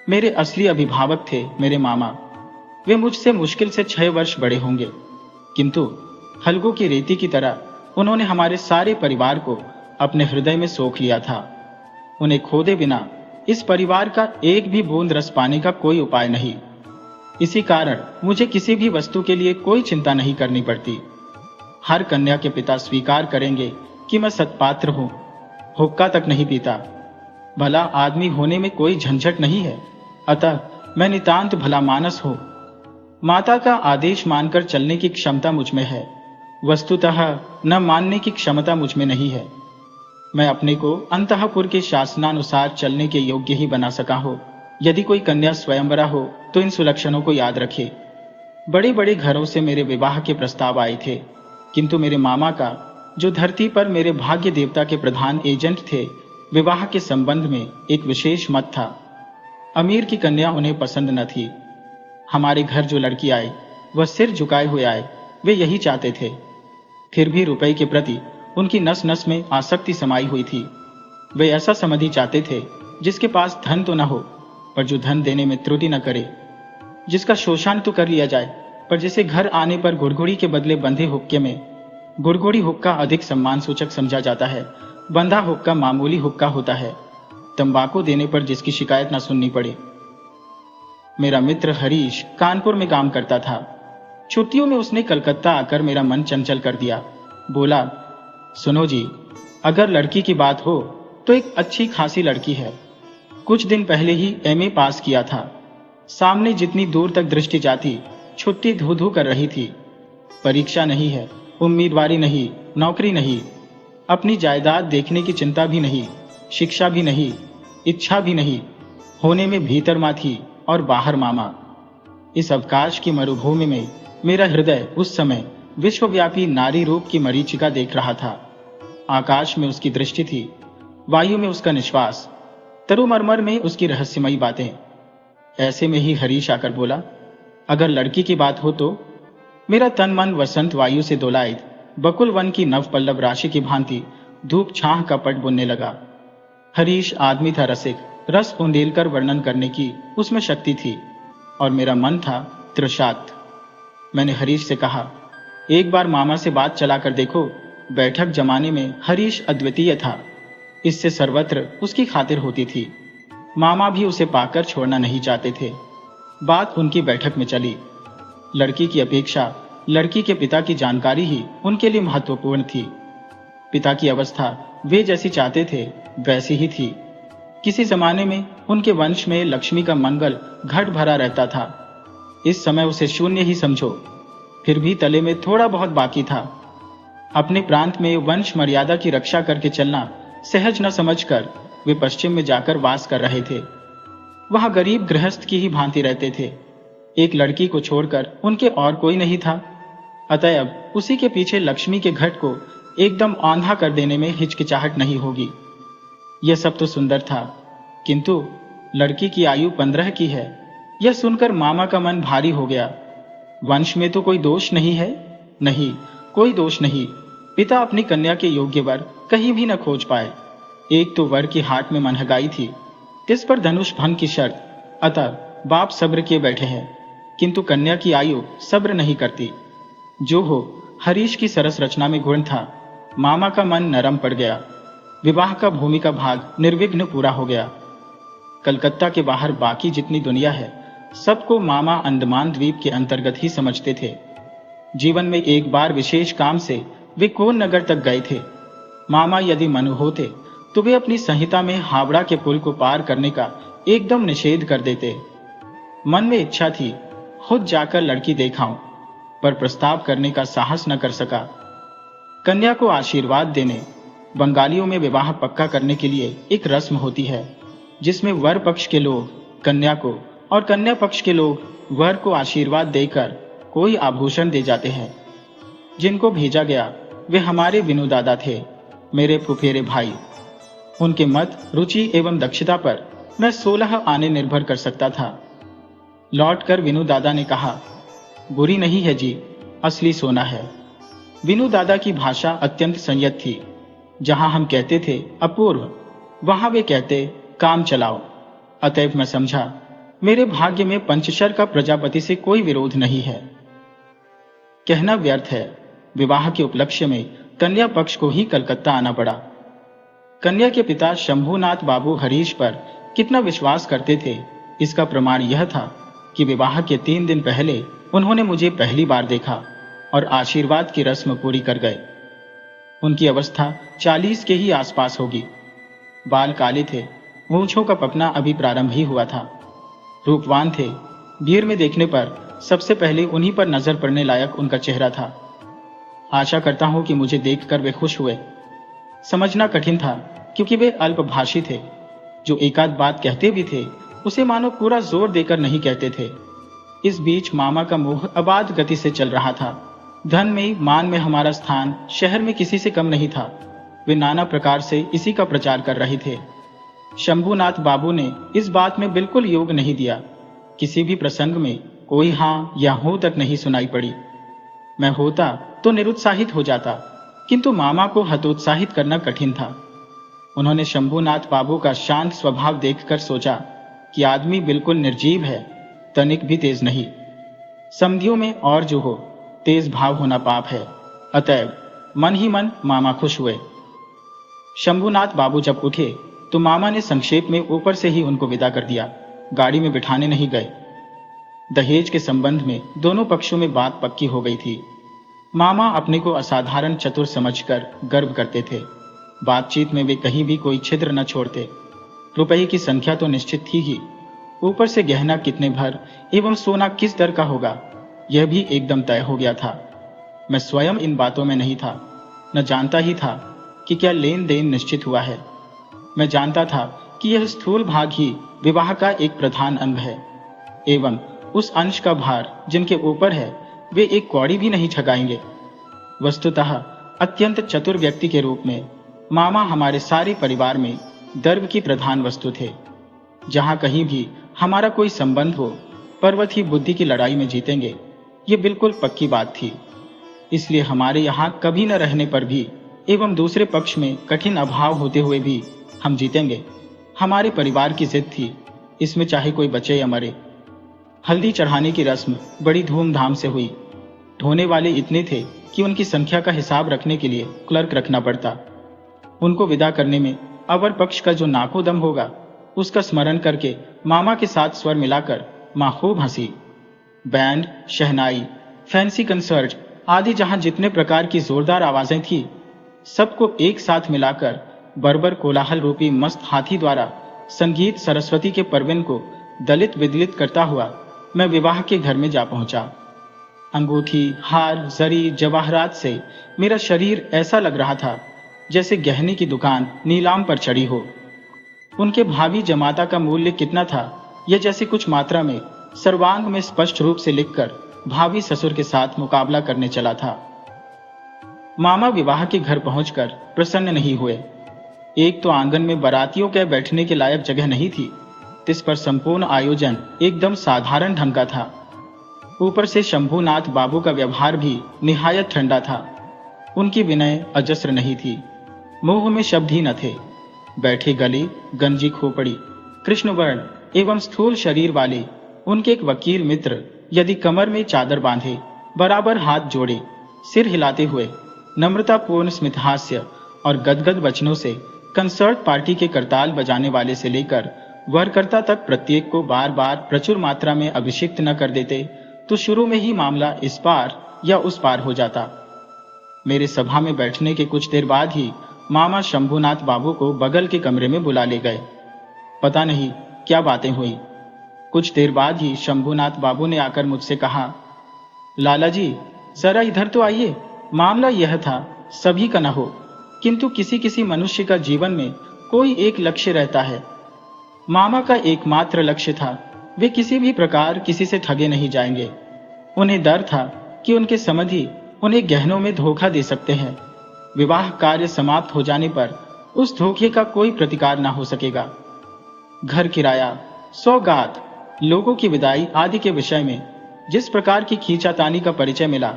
मेरे असली अभिभावक थे मेरे मामा। वे मुझसे मुश्किल से 6 वर्ष बड़े होंगे, किंतु हलगू की रेती की तरह उन्होंने हमारे सारे परिवार को अपने हृदय में सोख लिया था। उन्हें खोदे बिना इस परिवार का एक भी बूंद रस पाने का कोई उपाय नहीं। इसी कारण मुझे किसी भी वस्तु के लिए कोई चिंता नहीं करनी पड़ती। हर कन्या के पिता स्वीकार करेंगे कि मैं सत्पात्र हूं, हुक्का तक नहीं पीता। भला आदमी होने में कोई झंझट नहीं है, अतः मैं नितांत भला मानस हूं। माता का आदेश मानकर चलने की क्षमता मुझ में है, वस्तुतः न मानने की क्षमता मुझ में नहीं है। मैं अपने को अंतःपुर के शासनानुसार चलने के योग्य ही बना सका हो। यदि कोई कन्या स्वयंवरा हो तो इन सुलक्षणों को याद रखे। बड़े बड़े घरों से मेरे विवाह के प्रस्ताव आए थे, किंतु मेरे मामा का, जो धरती पर मेरे भाग्य देवता के प्रधान एजेंट थे, विवाह के संबंध में एक विशेष मत था। अमीर की कन्या उन्हें पसंद न थी। हमारे घर जो लड़की आए वह सिर झुकाए हुए आए, वे यही चाहते थे। फिर भी रुपए के प्रति उनकी नस नस में आसक्ति समाई हुई थी। वे ऐसा समधि चाहते थे जिसके पास धन तो न हो, पर जो धन देने में त्रुटि न करे, जिसका शोषण तो कर लिया जाए, पर जिसे घर आने पर गुड़गुड़ी के बदले बंधे हुक्के में गुड़गुड़ी हुक्का अधिक सम्मान सूचक समझा जाता है, बंधा हुक्का मामूली हुक्का होता है, तंबाकू देने पर जिसकी शिकायत न सुननी पड़े। मेरा मित्र हरीश कानपुर में काम करता था। छुट्टियों में उसने कलकत्ता आकर मेरा मन चंचल कर दिया। बोला, सुनो जी, अगर लड़की की बात हो तो एक अच्छी खासी लड़की है। कुछ दिन पहले ही एमए पास किया था। सामने जितनी दूर तक दृष्टि जाती, छुट्टी धू धू कर रही थी। परीक्षा नहीं है, उम्मीदवारी नहीं, नौकरी नहीं, अपनी जायदाद देखने की चिंता भी नहीं, शिक्षा भी नहीं, इच्छा भी नहीं, होने में भीतर माँ थी और बाहर मामा। इस अवकाश की मरुभूमि में मेरा हृदय उस समय विश्वव्यापी नारी रूप की मरीचिका देख रहा था। आकाश में उसकी दृष्टि थी, वायु में उसका निश्वास, तरुमरमर में उसकी रहस्यमयी बातें। ऐसे में ही हरीश आकर बोला, अगर लड़की की बात हो तो। मेरा तन मन वसंत वायु से दोलायित बकुल वन की नव पल्लव राशि की भांति धूप छाह का पट बुनने लगा। हरीश आदमी था रसिक, रस उंडेलकर वर्णन करने की उसमें शक्ति थी, और मेरा मन था तृषार्त। मैंने हरीश से कहा, एक बार मामा से बात चला कर देखो। बैठक जमाने में हरीश अद्वितीय था, इससे सर्वत्र उसकी खातिर होती थी। मामा भी उसे पाकर छोड़ना नहीं चाहते थे। बात उनकी बैठक में चली। लड़की की अपेक्षा लड़की के पिता की जानकारी ही उनके लिए महत्वपूर्ण थी। पिता की अवस्था वे जैसी चाहते थे वैसी ही थी। किसी जमाने में उनके वंश में लक्ष्मी का मंगल घट भरा रहता था। इस समय उसे शून्य ही समझो, फिर भी तले में थोड़ा बहुत बाकी था। अपने प्रांत में वंश मर्यादा की रक्षा करके चलना सहज न समझकर वे पश्चिम में जाकर वास कर रहे थे। वहां गरीब गृहस्थ की ही भांति रहते थे। एक लड़की को छोड़कर उनके और कोई नहीं था। अतएव उसी के पीछे लक्ष्मी के घट को एकदम आंधा कर देने में हिचकिचाहट नहीं होगी। यह सब तो सुंदर था, किंतु लड़की की आयु 15 की है, यह सुनकर मामा का मन भारी हो गया। वंश में तो कोई दोष नहीं है? नहीं, कोई दोष नहीं। पिता अपनी कन्या के योग्य वर कहीं भी न खोज पाए। एक तो वर की हाट में महंगाई थी, इस पर धनुष भंग की शर्त, अतः बाप सब्र किए बैठे हैं, किंतु कन्या की आयु सब्र नहीं करती। जो हो, हरीश की सरस रचना में गुण था। मामा का मन नरम पड़ गया। विवाह का भूमि का भाग निर्विघ्न पूरा हो गया। कलकत्ता के बाहर बाकी जितनी दुनिया है, सबको मामा अंडमान द्वीप के अंतर्गत ही समझते थे। जीवन में एक बार विशेष काम से वे कोन नगर तक गए थे। मामा यदि मनु होते तो वे अपनी संहिता में हावड़ा के पुल को पार करने का एकदम निषेध कर देते। मन में इच्छा थी खुद जाकर लड़की देखाऊं, पर प्रस्ताव करने का साहस न कर सका। कन्या को आशीर्वाद देने, बंगालियों में विवाह पक्का करने के लिए एक रस्म होती है, जिसमें वर पक्ष के लोग कन्या को और कन्या पक्ष के लोग वर को आशीर्वाद देकर कोई आभूषण दे जाते हैं। जिनको भेजा गया वे हमारे विनु दादा थे, मेरे फुफेरे भाई। उनके मत, रुचि एवं दक्षता पर मैं 16 आने निर्भर कर सकता था। लौटकर विनू दादा ने कहा, बुरी नहीं है जी, असली सोना है। विनू दादा की भाषा अत्यंत संयत थी। जहां हम कहते थे अपूर्व, वहां वे कहते काम चलाओ। अतएव मैं समझा मेरे भाग्य में पंचशर का प्रजापति से कोई विरोध नहीं है। कहना व्यर्थ है, विवाह के उपलक्ष्य में कन्या पक्ष को ही कलकत्ता आना पड़ा। कन्या के पिता शंभूनाथ बाबू हरीश पर कितना विश्वास करते थे, इसका प्रमाण यह था कि विवाह के 3 दिन पहले उन्होंने मुझे पहली बार देखा और आशीर्वाद की रस्म पूरी कर गए। उनकी अवस्था 40 के ही आसपास होगी। बाल काले थे, मूंछों का पकना अभी प्रारंभ ही हुआ था। रूपवान थे, भीड़ में देखने पर सबसे पहले उन्हीं पर नजर पड़ने लायक उनका चेहरा था। आशा करता हूं कि मुझे देखकर वे खुश हुए। समझना कठिन था क्योंकि वे अल्पभाषी थे। जो एकाध बात कहते भी थे उसे मानो पूरा जोर देकर नहीं कहते थे। इस बीच मामा का मोह अबाध गति से चल रहा था। धन में, मान में हमारा स्थान शहर में किसी से कम नहीं था। वे नाना प्रकार से इसी का प्रचार कर रहे थे। शंभूनाथ बाबू ने इस बात में बिल्कुल योग नहीं दिया। किसी भी प्रसंग में कोई हाँ या हो तक नहीं सुनाई पड़ी। मैं होता तो निरुत्साहित हो जाता, किंतु मामा को हतोत्साहित करना कठिन था। उन्होंने शंभूनाथ बाबू का शांत स्वभाव देखकर सोचा कि आदमी बिल्कुल निर्जीव है, तनिक भी तेज नहीं। समधियों में और जो हो, तेज भाव होना पाप है। अतएव मन ही मन मामा खुश हुए। शंभूनाथ बाबू जब उठे तो मामा ने संक्षेप में ऊपर से ही उनको विदा कर दिया। गाड़ी में बिठाने नहीं गए। दहेज के संबंध में दोनों पक्षों में बात पक्की हो गई थी। मामा अपने को असाधारण चतुर समझकर गर्व करते थे। बातचीत में वे कहीं भी कोई छिद्र न छोड़ते। रुपये की संख्या तो निश्चित थी ही, ऊपर से गहना कितने भर एवं सोना किस दर का होगा, यह भी एकदम तय हो गया था। मैं स्वयं इन बातों में नहीं था, न जानता ही था कि क्या लेन देन निश्चित हुआ है। मैं जानता था कि यह स्थूल भाग ही विवाह का एक प्रधान अंग है, एवं उस अंश का भार जिनके ऊपर है वे एक कौड़ी भी नहीं ठगाएंगे। वस्तुतः अत्यंत चतुर व्यक्ति के रूप में मामा हमारे सारे परिवार में गर्व की प्रधान वस्तु थे। जहां कहीं भी हमारा कोई संबंध हो, पर्वत ही बुद्धि की लड़ाई में जीतेंगे, ये बिल्कुल पक्की बात थी। इसलिए हमारे यहाँ कभी न रहने पर भी एवं दूसरे पक्ष में कठिन अभाव होते हुए भी हम जीतेंगे। हमारे परिवार की जिद थी, इसमें चाहे कोई बचे या मरे। हल्दी चढ़ाने की रस्म बड़ी धूमधाम से हुई। ढोने वाले इतने थे कि उनकी संख्या का हिसाब रखने के लिए क्लर्क रखना पड़ता। उनको विदा करने में अवर पक्ष का जो नाको दम होगा, उसका स्मरण करके मामा के साथ स्वर मिलाकर मां खूब हंसी। बैंड, शहनाई, फैंसी कंसर्ट आदि जहां जितने प्रकार की जोरदार आवाजें थी, सबको एक साथ मिलाकर बर्बर कोलाहल रूपी मस्त हाथी द्वारा संगीत सरस्वती के परवीन को दलित विदलित करता हुआ मैं विवाह के घर में जा पहुंचा। अंगूठी, हार, जरी, जवाहरात से मेरा शरीर ऐसा लग रहा था जैसे गहने की दुकान नीलाम पर चढ़ी हो। उनके भावी जमाता का मूल्य कितना था, यह जैसे कुछ मात्रा में सर्वांग में स्पष्ट रूप से लिखकर भावी ससुर के साथ मुकाबला करने चला था। मामा विवाह के घर पहुंचकर प्रसन्न नहीं हुए। एक तो आंगन में बारातियों के बैठने के लायक जगह नहीं थी, इस पर संपूर्ण आयोजन एकदम साधारण ढंग का था। ऊपर से शंभूनाथ बाबू का व्यवहार भी निहायत ठंडा था। उनकी विनय अजस्र नहीं थी, मुंह में शब्द ही न थे। बैठे गले, गंजी खोपड़ी, कृष्णवर्ण एवं स्थूल शरीर वाले उनके एक वकील मित्र यदि कमर में चादर बांधे, बराबर हाथ जोड़े, सिर हिलाते हुए नम्रतापूर्ण स्मितहास्य और गदगद वचनों से कंसर्ट पार्टी के करताल बजाने वाले से लेकर वरकर्ता तक प्रत्येक को बार बार प्रचुर मात्रा में अभिषिक्त न कर देते तो शुरू में ही मामला इस पार या उस पार हो जाता। मेरे सभा में बैठने के कुछ देर बाद ही मामा शंभूनाथ बाबू को बगल के कमरे में बुला ले गए। पता नहीं क्या बातें हुई। कुछ देर बाद ही शंभूनाथ बाबू ने आकर मुझसे कहा, लाला जी जरा इधर तो आइए। मामला यह था, सभी का न हो, किंतु किसी किसी मनुष्य का जीवन में कोई एक लक्ष्य रहता है। मामा का एकमात्र लक्ष्य था, वे किसी भी प्रकार किसी से ठगे नहीं जाएंगे। उन्हें डर था कि उनके समधी उन्हें गहनों में धोखा दे सकते हैं। विवाह कार्य समाप्त हो जाने पर उस धोखे का कोई प्रतिकार ना हो सकेगा। घर किराया, सौगात, लोगों की विदाई आदि के विषय में जिस प्रकार की खींचातानी का परिचय मिला,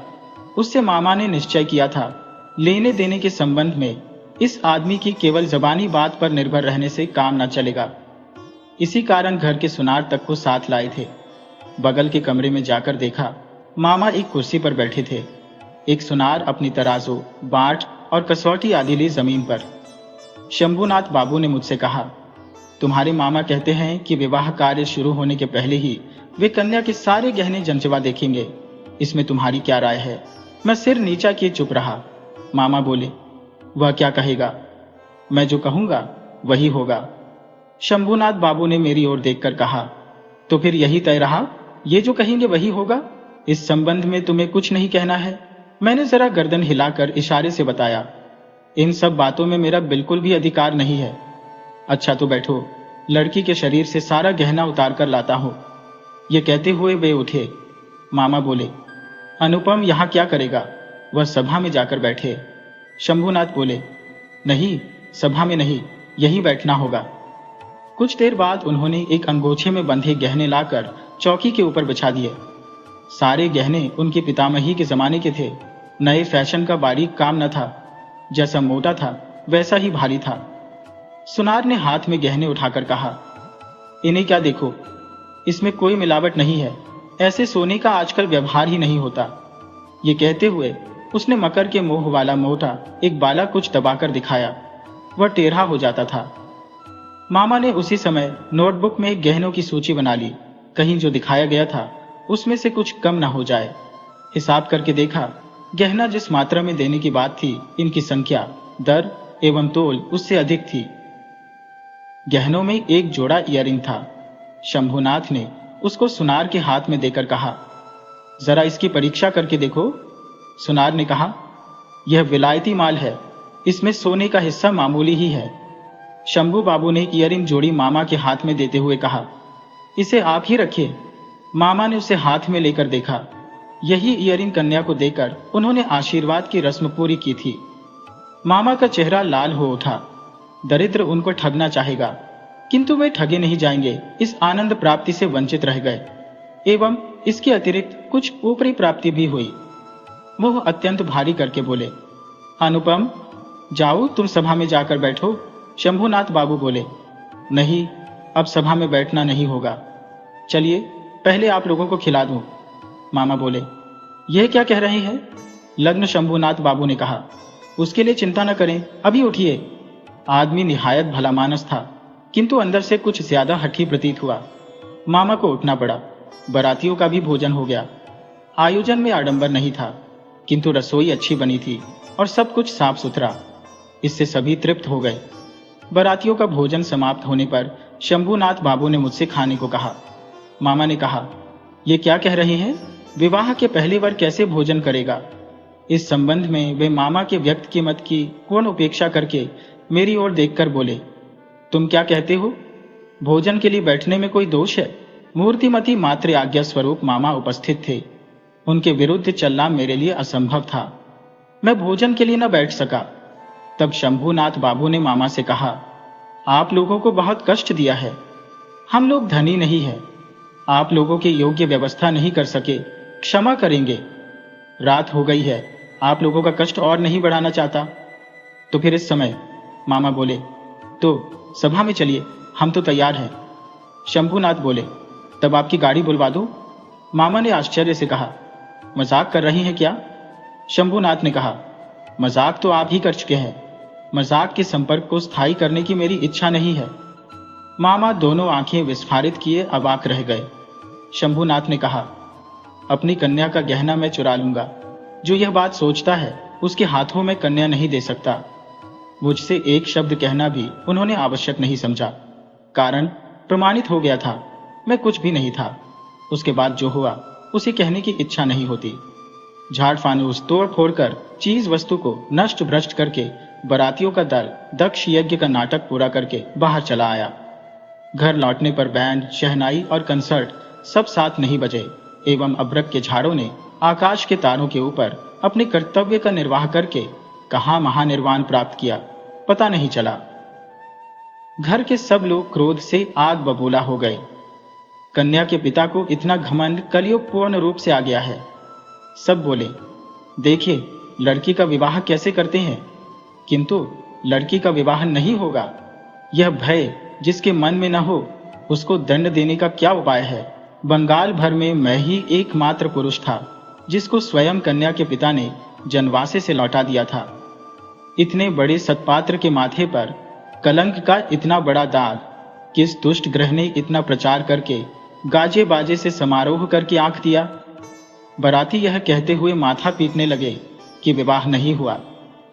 उससे मामा ने निश्चय किया था लेने देने के संबंध में इस आदमी की केवल जबानी बात पर निर्भर रहने से काम न चलेगा। इसी कारण घर के सुनार तक को साथ लाए थे। बगल के कमरे में जाकर देखा, मामा एक कुर्सी पर बैठे थे, एक सुनार अपनी तराजू, बाट और कसौटी आदि ली जमीन पर। शंभूनाथ बाबू ने मुझसे कहा, तुम्हारे मामा कहते हैं कि विवाह कार्य शुरू होने के पहले ही वे कन्या के सारे गहने जंचवा देखेंगे, इसमें तुम्हारी क्या राय है? मैं सिर नीचा किए चुप रहा। मामा बोले, वह क्या कहेगा? मैं जो कहूंगा वही होगा। शंभूनाथ बाबू ने मेरी ओर देखकर कहा, तो फिर यही तय रहा, ये जो कहेंगे वही होगा, इस संबंध में तुम्हें कुछ नहीं कहना है? मैंने जरा गर्दन हिलाकर इशारे से बताया, इन सब बातों में मेरा बिल्कुल भी अधिकार नहीं है। अच्छा तो बैठो, लड़की के शरीर से सारा गहना उतार कर लाता हूं। ये कहते हुए वे उठे। मामा बोले, अनुपम यहां क्या करेगा? वह सभा में जाकर बैठे। शंभूनाथ बोले, नहीं, सभा में नहीं, यहीं बैठना होगा। कुछ देर बाद उन्होंने एक अंगोछे में बंधे गहने लाकर चौकी के ऊपर बिछा दिए। सारे गहने उनके पितामही के जमाने के थे। नए फैशन का बारीक काम न था, जैसा मोटा था वैसा ही भारी था। सुनार ने हाथ में गहने उठाकर कहा, इन्हें क्या देखो, इसमें कोई मिलावट नहीं है, ऐसे सोने का आजकल व्यवहार ही नहीं होता। ये कहते हुए उसने मकर के मोह वाला मोटा एक बाला कुछ दबाकर दिखाया। वह टेढ़ा हो जाता था। मामा ने उसी समय नोटबुक में गहनों की सूची बना ली, कहीं जो दिखाया गया था उसमें से कुछ कम ना हो जाए। हिसाब करके देखा, गहना जिस मात्रा में देने की बात थी, इनकी संख्या, दर एवं तोल उससे अधिक थी। गहनों में एक जोड़ा इयररिंग था। शंभूनाथ ने उसको सुनार के हाथ में देकर कहा, जरा इसकी परीक्षा करके देखो। सुनार ने कहा, यह विलायती माल है, इसमें सोने का हिस्सा मामूली ही है। शंभू बाबू ने इयररिंग जोड़ी मामा के हाथ में देते हुए कहा, इसे आप ही रखिए। मामा ने उसे हाथ में लेकर देखा। यही इयररिंग कन्या को देकर उन्होंने आशीर्वाद की रस्म पूरी की थी। मामा का चेहरा लाल हो उठा। दरिद्र उनको ठगना चाहेगा, किंतु वे ठगे नहीं जाएंगे, इस आनंद प्राप्ति से वंचित रह गए। एवं इसके अतिरिक्त कुछ ऊपरी प्राप्ति भी हुई। वह अत्यंत भारी करके बोले, अनुपम जाओ, तुम सभा में जाकर बैठो। शंभूनाथ बाबू बोले, नहीं, अब सभा में बैठना नहीं होगा, चलिए पहले आप लोगों को खिला दूं। मामा बोले, यह क्या कह रहे हैं? लग्न शंभूनाथ बाबू ने कहा, उसके लिए चिंता न करें, अभी उठिए। आदमी निहायत भला मानस था, किंतु अंदर से कुछ ज्यादा हठी प्रतीत हुआ। मामा को उठना पड़ा। बारातियों का भी भोजन हो गया। आयोजन में आडंबर नहीं था, किंतु रसोई अच्छी बनी थी और सब कुछ साफ सुथरा। इससे सभी तृप्त हो गए। बारातियों का भोजन समाप्त होने पर शंभूनाथ बाबू ने मुझसे खाने को कहा। मामा ने कहा, ये क्या कह रहे हैं? विवाह के पहले वर कैसे भोजन करेगा? इस संबंध में वे मामा के व्यक्त की मत की पूर्ण उपेक्षा करके मेरी ओर देखकर बोले, तुम क्या कहते हो? भोजन के लिए बैठने में कोई दोष है? मूर्तिमती मात्र आज्ञा स्वरूप मामा उपस्थित थे। उनके विरुद्ध चलना मेरे लिए असंभव था। मैं भोजन के लिए न बैठ सका। तब शंभूनाथ बाबू ने मामा से कहा, आप लोगों को बहुत कष्ट दिया है। हम लोग धनी नहीं है, आप लोगों के योग्य व्यवस्था नहीं कर सके, क्षमा करेंगे। रात हो गई है, आप लोगों का कष्ट और नहीं बढ़ाना चाहता। तो फिर इस समय मामा बोले, तो सभा में चलिए, हम तो तैयार हैं। शंभूनाथ बोले, तब आपकी गाड़ी बुलवा दो। मामा ने आश्चर्य से कहा, मजाक कर रही हैं क्या? शंभूनाथ ने कहा, मजाक तो आप ही कर चुके हैं। मजाक के संपर्क को स्थायी करने की मेरी इच्छा नहीं है। मामा दोनों आंखें विस्फारित किए अवाक रह गए। शंभूनाथ ने कहा, अपनी कन्या का गहना मैं चुरा लूंगा। जो यह बात सोचता है उसके हाथों में कन्या नहीं दे सकता। मुझसे एक शब्द कहना भी उन्होंने आवश्यक नहीं समझा, कारण प्रमाणित हो गया था, मैं कुछ भी नहीं था। उसके बाद जो हुआ उसे कहने की इच्छा नहीं होती। झाड़ फानूस तोड़ फोड़ कर चीज वस्तु को नष्ट भ्रष्ट करके बारातियों का दल दक्ष यज्ञ का नाटक पूरा करके बाहर चला आया। घर लौटने पर बैंड, शहनाई और कंसर्ट सब साथ नहीं बजे एवं अभ्रक के झाड़ों ने आकाश के तारों के ऊपर अपने कर्तव्य का निर्वाह करके कहां महानिर्वाण प्राप्त किया पता नहीं चला। घर के सब लोग क्रोध से आग बबूला हो गए। कन्या के पिता को इतना घमंड कलयुग पूर्ण रूप से आ गया है। सब बोले, देखिए लड़की का विवाह कैसे करते हैं, किंतु लड़की का विवाह नहीं होगा। यह भय जिसके मन में न हो, उसको दंड देने का क्या उपाय है। बंगाल भर में मैं ही एकमात्र पुरुष था जिसको स्वयं कन्या के पिता ने जनवासे से लौटा दिया था। इतने बड़े सत्पात्र के माथे पर कलंक का इतना बड़ा दाग किस दुष्ट ग्रह ने इतना प्रचार करके गाजे बाजे से समारोह करके आंक दिया। बराती यह कहते हुए माथा पीटने लगे कि विवाह नहीं हुआ,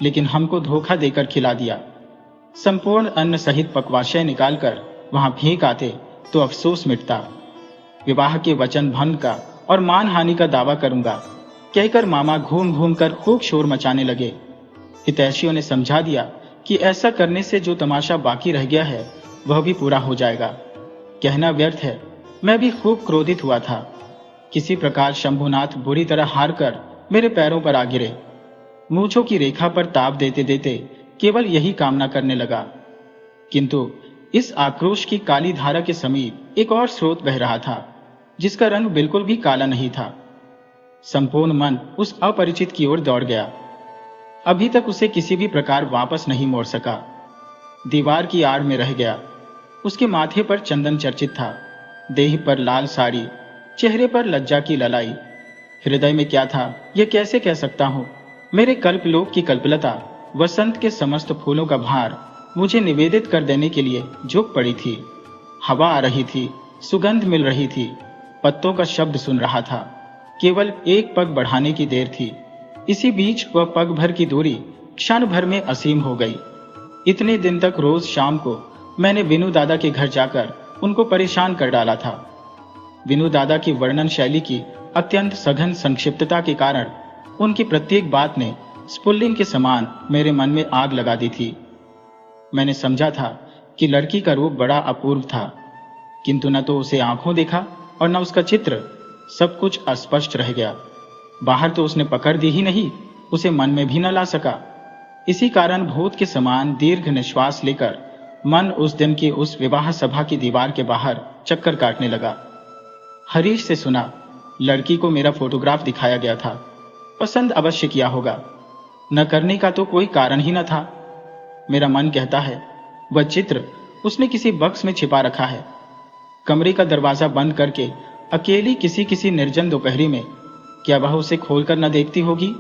लेकिन हमको धोखा देकर खिला दिया। संपूर्ण अन्न सहित पकवाशय निकालकर वहां फेंक आते तो अफसोस मिटता। विवाह के वचन भंग का और मानहानि का दावा करूंगा, कहकर मामा घूम घूम कर खूब शोर मचाने लगे। हितैषियों ने समझा दिया कि ऐसा करने से जो तमाशा बाकी रह गया है वह भी पूरा हो जाएगा। कहना व्यर्थ है, मैं भी खूब क्रोधित हुआ था। किसी प्रकार शंभुनाथ बुरी तरह हार कर मेरे पैरों पर आ गिरे। मूंछों की रेखा पर ताप देते देते केवल यही कामना करने लगा, किंतु इस आक्रोश की काली धारा के समीप एक और स्रोत बह रहा था जिसका रंग बिल्कुल भी काला नहीं था। संपूर्ण मन उस अपरिचित की ओर दौड़ गया। अभी तक उसे किसी भी प्रकार वापस नहीं मोड़ सका। दीवार की आड़ में रह गया। उसके माथे पर चंदन चर्चित था, देह पर लाल साड़ी, चेहरे पर लज्जा की ललाई। हृदय में क्या था यह कैसे कह सकता हूं। मेरे कल्पलोक की कल्पलता, वसंत के समस्त फूलों का भार मुझे निवेदित कर देने के लिए झुक पड़ी थी। हवा आ रही थी, सुगंध मिल रही थी, पत्तों का शब्द सुन रहा था। केवल एक पग बढ़ाने की देर थी। इसी बीच वह पग भर की दूरी क्षण भर में असीम हो गई। इतने दिन तक रोज शाम को मैंने विनू दादा के घर जाकर उनको परेशान कर डाला था। विनू दादा की वर्णन शैली की अत्यंत सघन संक्षिप्तता के कारण उनकी प्रत्येक बात ने स्फुल्लिंग के समान मेरे मन में आग लगा दी थी। मैंने समझा था कि लड़की का रूप बड़ा अपूर्व था, किंतु न तो उसे आंखों देखा और न उसका चित्र। सब कुछ अस्पष्ट रह गया। बाहर तो उसने पकड़ दी ही नहीं, उसे मन में भी न ला सका। इसी कारण भूत के समान दीर्घ निश्वास लेकर मन उस दिन की उस विवाह सभा की दीवार के बाहर चक्कर काटने लगा। हरीश से सुना, लड़की को मेरा फोटोग्राफ दिखाया गया था, पसंद अवश्य किया होगा, न करने का तो कोई कारण ही न था। मेरा मन कहता है वह चित्र उसने किसी बक्स में छिपा रखा है। कमरे का दरवाजा बंद करके अकेली किसी निर्जन दोपहरी में क्या वह उसे खोलकर न देखती होगी?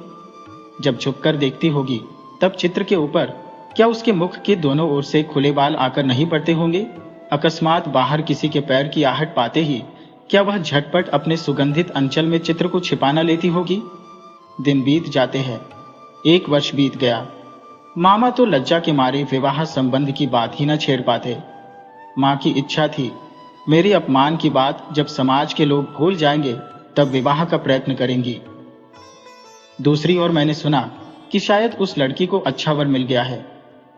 जब छुपकर देखती होगी तब चित्र के ऊपर क्या उसके मुख के दोनों ओर से खुले बाल आकर नहीं पड़ते होंगे? अकस्मात बाहर किसी के पैर की आहट पाते ही क्या वह झटपट अपने सुगंधित अंचल में चित्र को छिपाना लेती होगी? दिन बीत जाते हैं। 1 वर्ष बीत गया। मामा तो लज्जा के मारे विवाह संबंध की बात ही न छेड़ पाते। माँ की इच्छा थी मेरे अपमान की बात जब समाज के लोग भूल जाएंगे तब विवाह का प्रयत्न करेंगी। दूसरी ओर मैंने सुना कि शायद उस लड़की को अच्छा वर मिल गया है,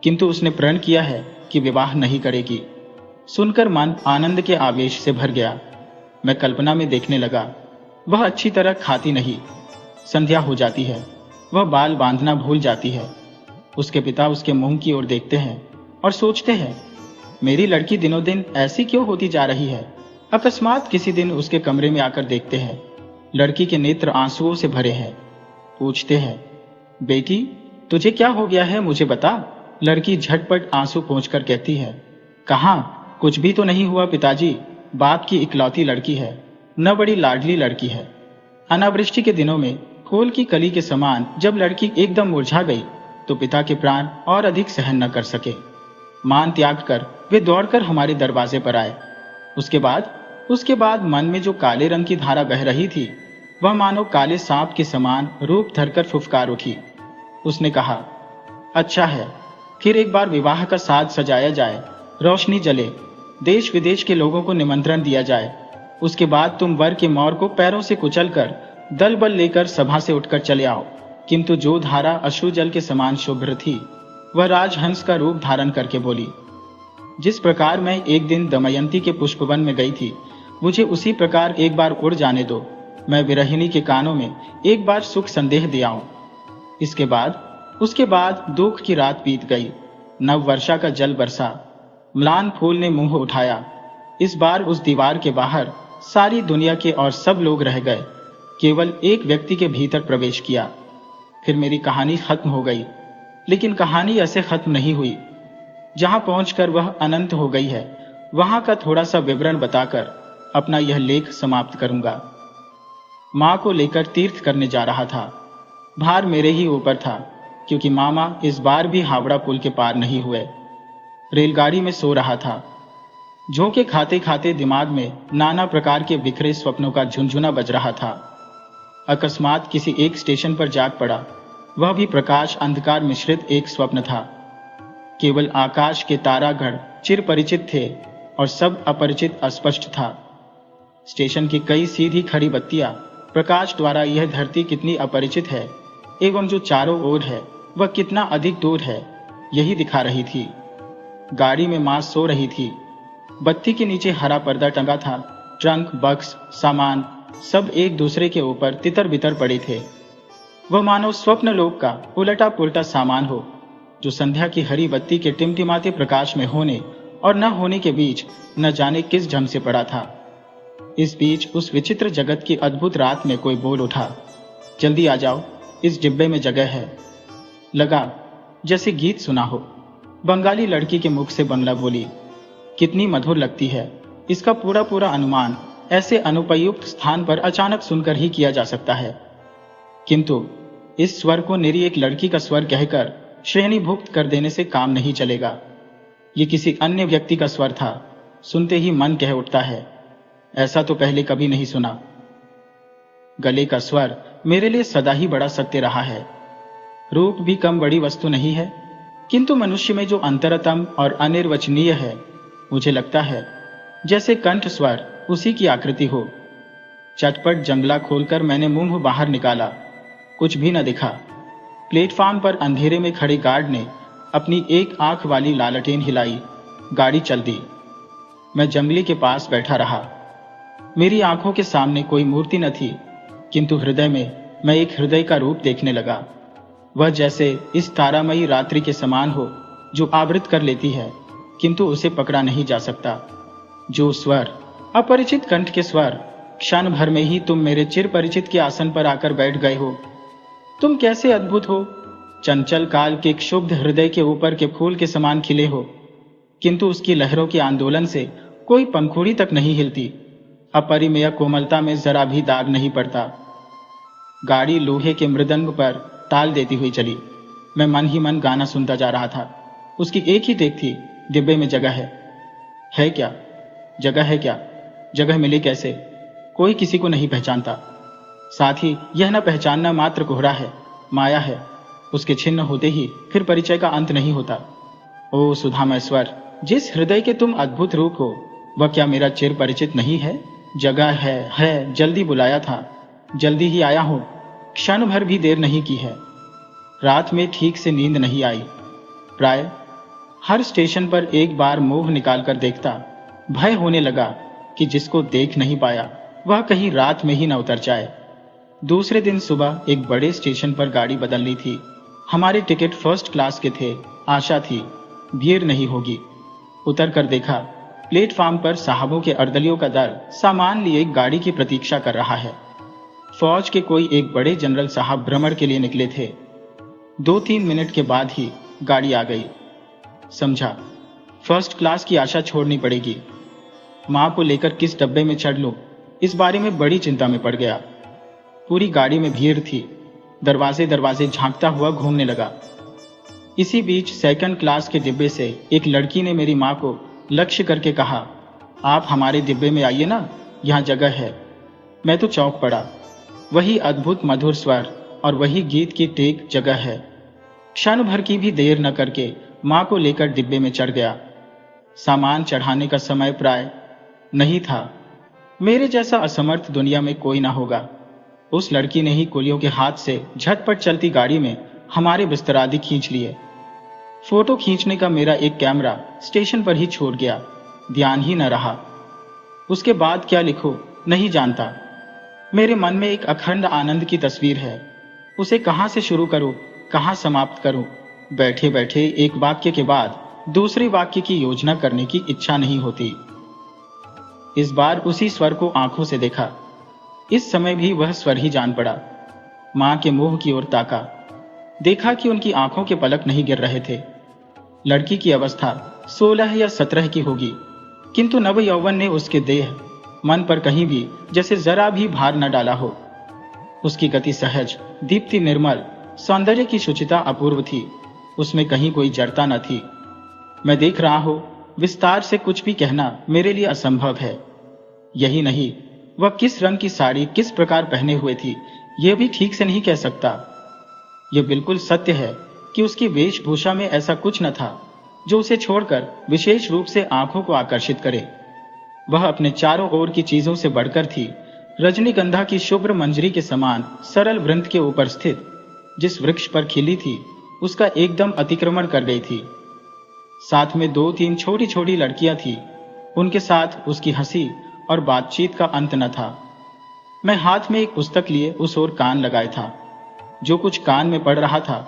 किंतु उसने प्रण किया है कि विवाह नहीं करेगी। सुनकर मन आनंद के आवेश से भर गया। मैं कल्पना में देखने लगा, वह अच्छी तरह खाती नहीं, संध्या हो जाती है, वह बाल बांधना भूल जाती है। उसके पिता उसके मुंह की ओर देखते हैं और सोचते हैं, मेरी लड़की दिनों दिन ऐसी क्यों होती जा रही है। अकस्मात किसी दिन उसके कमरे में आकर देखते हैं, लड़की के नेत्र आंसुओं से भरे हैं। पूछते हैं, बेटी तुझे क्या हो गया है, मुझे बता। लड़की झटपट आंसू पोंछकर कहती है, कहाँ, कुछ भी तो नहीं हुआ पिताजी, बाप की इकलौती लड़की है, न बड़ी लाडली लड़की है। अनावृष्टि के दिनों में फूल की कली के समान जब लड़की एकदम मुरझा गई तो पिता के प्राण और अधिक सहन न कर सके। मान त्याग कर वे दौड़कर हमारे दरवाजे पर आए। उसके बाद मन में जो काले रंग की धारा बह रही थी वह मानो काले सांप के समान रूप धरकर फुफकार उठी। उसने कहा, अच्छा है, फिर एक बार विवाह का साज सजाया जाए, रोशनी जले, देश विदेश के लोगों को निमंत्रण दिया जाए। उसके बाद तुम वर के मौर को पैरों से कुचलकर दल बल लेकर सभा से उठकर चले आओ। किंतु जो धारा अश्रु जल के समान शुभ्र थी वह राजहंस का रूप धारण करके बोली, जिस प्रकार मैं एक दिन दमयंती के पुष्पवन में गई थी, मुझे उसी प्रकार एक बार उड़ जाने दो। मैं विरहिणी के कानों में एक बार सुख संदेह दे आऊं। उसके बाद दुख की रात बीत गई। नव वर्षा का जल बरसा, म्लान फूल ने मुंह उठाया। इस बार उस दीवार के बाहर सारी दुनिया के और सब लोग रह गए, केवल एक व्यक्ति के भीतर प्रवेश किया। फिर मेरी कहानी खत्म हो गई, लेकिन कहानी ऐसे खत्म नहीं हुई। जहां पहुंचकर वह अनंत हो गई है, वहां का थोड़ा सा विवरण बताकर अपना यह लेख समाप्त करूंगा। मां को लेकर तीर्थ करने जा रहा था। भार मेरे ही ऊपर था, क्योंकि मामा इस बार भी हावड़ा पुल के पार नहीं हुए। रेलगाड़ी में सो रहा था। झोंके खाते खाते दिमाग में नाना प्रकार के बिखरे स्वप्नों का झुनझुना बज रहा था। अकस्मात किसी एक स्टेशन पर जाग पड़ा। वह भी प्रकाश अंधकार मिश्रित एक स्वप्न था। केवल आकाश के तारागण चिर परिचित थे और सब अपरिचित अस्पष्ट था। स्टेशन की कई सीधी खड़ी बत्तियां प्रकाश द्वारा यह धरती कितनी अपरिचित है एवं जो चारों ओर है वह कितना अधिक दूर है, यही दिखा रही थी। गाड़ी में मां सो रही थी। बत्ती के नीचे हरा पर्दा टंगा था। ट्रंक, बक्स, सामान सब एक दूसरे के ऊपर तितर बितर पड़े थे। वह मानो स्वप्न लोक का उलटा पुलटा सामान हो, जो संध्या की हरी बत्ती के टिमटिमाते प्रकाश में होने और न होने के बीच न जाने किस ढंग से पड़ा था। इस बीच उस विचित्र जगत की अद्भुत रात में कोई बोल उठा, जल्दी आ जाओ, इस डिब्बे में जगह है। लगा जैसे गीत सुना हो। बंगाली लड़की के मुख से बंगला बोली। कितनी मधुर लगती है। इसका पूरा पूरा अनुमान ऐसे अनुपयुक्त स्थान पर अचानक सुनकर ही किया जा सकता है, किंतु इस स्वर को निरी एक लड़की का स्वर कहकर श्रेणीभुक्त कर देने से काम नहीं चलेगा। ये किसी अन्य व्यक्ति का स्वर था। सुनते ही मन कह उठता है, ऐसा तो पहले कभी नहीं सुना। गले का स्वर मेरे लिए सदा ही बड़ा सत्य रहा है। रूप भी कम बड़ी वस्तु नहीं है, किंतु मनुष्य में जो अंतरतम और अनिर्वचनीय है, मुझे लगता है जैसे कंठ स्वर उसी की आकृति हो। चटपट जंगला खोलकर मैंने मुंह बाहर निकाला। कुछ भी न दिखा। प्लेटफार्म पर अंधेरे में खड़े गार्ड ने अपनी एक आंख वाली लालटेन हिलाई। गाड़ी चल दी। मैं जंगली के पास बैठा रहा। मेरी आंखों के सामने कोई मूर्ति न थी, किंतु हृदय में मैं एक हृदय का रूप देखने लगा। वह जैसे इस तारामयी रात्रि के समान हो, जो आवृत कर लेती है, किंतु उसे पकड़ा नहीं जा सकता। जो स्वर, अपरिचित कंठ के स्वर, क्षण भर में ही तुम मेरे चिर परिचित के आसन पर आकर बैठ गए हो। तुम कैसे अद्भुत हो। चंचल काल के क्षुब्ध हृदय के ऊपर के फूल के समान खिले हो, किंतु उसकी लहरों के आंदोलन से कोई पंखुड़ी तक नहीं हिलती। अपरिमेय कोमलता में जरा भी दाग नहीं पड़ता। गाड़ी लोहे के मृदंग पर ताल देती हुई चली। मैं मन ही मन गाना सुनता जा रहा था। उसकी एक ही टेक थी, डिब्बे में जगह है क्या? जगह है क्या? जगह मिले कैसे? कोई किसी को नहीं पहचानता। साथ ही यह न पहचानना मात्र कोहरा है, माया है। उसके छिन्न होते ही फिर परिचय का अंत नहीं होता। ओ सुधामय स्वर, जिस हृदय के तुम अद्भुत रूप हो, वह क्या मेरा चिर परिचित नहीं है? जगह है, जल्दी बुलाया था, जल्दी ही आया हूं। क्षण भर भी देर नहीं की है। रात में ठीक से नींद नहीं आई। प्राय हर स्टेशन पर एक बार मुंह निकालकर देखता। भय होने लगा कि जिसको देख नहीं पाया वह कहीं रात में ही न उतर जाए। दूसरे दिन सुबह एक बड़े स्टेशन पर गाड़ी बदलनी थी। हमारे टिकट फर्स्ट क्लास के थे। आशा थी भीड़ नहीं होगी। उतर कर देखा, प्लेटफार्म पर साहबों के अर्दलियों का दल सामान लिए गाड़ी की प्रतीक्षा कर रहा है। फौज के कोई एक बड़े जनरल साहब भ्रमण के लिए निकले थे। 2-3 मिनट के बाद ही गाड़ी आ गई। समझा फर्स्ट क्लास की आशा छोड़नी पड़ेगी। मां को लेकर किस डब्बे में चढ़ लूं, इस बारे में बड़ी चिंता में पड़ गया। पूरी गाड़ी में भीड़ थी। दरवाजे दरवाजे झांकता हुआ घूमने लगा। इसी बीच सेकंड क्लास के डिब्बे से एक लड़की ने मेरी मां को लक्ष्य करके कहा, आप हमारे डिब्बे में आइए ना, यहाँ जगह है। मैं तो चौंक पड़ा। वही अद्भुत मधुर स्वर और वही गीत की टेक, जगह है। क्षण भर की भी देर न करके मां को लेकर डिब्बे में चढ़ गया। सामान चढ़ाने का समय प्राय नहीं था। मेरे जैसा असमर्थ दुनिया में कोई ना होगा। उस लड़की ने ही कुलियों के हाथ से झटपट चलती गाड़ी में हमारे बिस्तर आदि खींच लिए। फोटो खींचने का मेरा एक कैमरा स्टेशन पर ही छूट गया। ध्यान ही न रहा। उसके बाद क्या लिखूं नहीं जानता। मेरे मन में एक अखंड आनंद की तस्वीर है। उसे कहां से शुरू करूं, कहां समाप्त करूं? बैठे बैठे एक वाक्य के बाद दूसरे वाक्य की योजना करने की इच्छा नहीं होती। इस बार उसी स्वर को आंखों से देखा। इस समय भी वह स्वर ही जान पड़ा। मां के मुंह की ओर ताका, देखा कि उनकी आंखों के पलक नहीं गिर रहे थे। लड़की की अवस्था 16 या 17 की होगी, किंतु नव यौवन ने उसके देह मन पर कहीं भी जैसे जरा भी भार न डाला हो। उसकी गति सहज, दीप्ति निर्मल, सौंदर्य की शुचिता अपूर्व थी। उसमें कहीं कोई जड़ता न थी। मैं देख रहा हूं, विस्तार से कुछ भी कहना मेरे लिए असंभव है। यही नहीं, वह किस रंग की साड़ी किस प्रकार पहने हुए थी, यह भी ठीक से नहीं कह सकता। यह बिल्कुल सत्य है कि उसकी वेशभूषा में ऐसा कुछ न था जो उसे छोड़कर विशेष रूप से आंखों को आकर्षित करे। वह अपने चारों ओर की चीजों से बढ़कर थी। रजनीगंधा की शुभ्र मंजरी के समान सरल वृंत के ऊपर स्थित जिस वृक्ष पर खिली थी, उसका एकदम अतिक्रमण कर गई थी। साथ में 2-3 छोटी छोटी लड़कियां थी। उनके साथ उसकी हंसी और बातचीत का अंत न था। मैं हाथ में एक पुस्तक लिए उस ओर कान लगाए था। जो कुछ कान में पड़ रहा था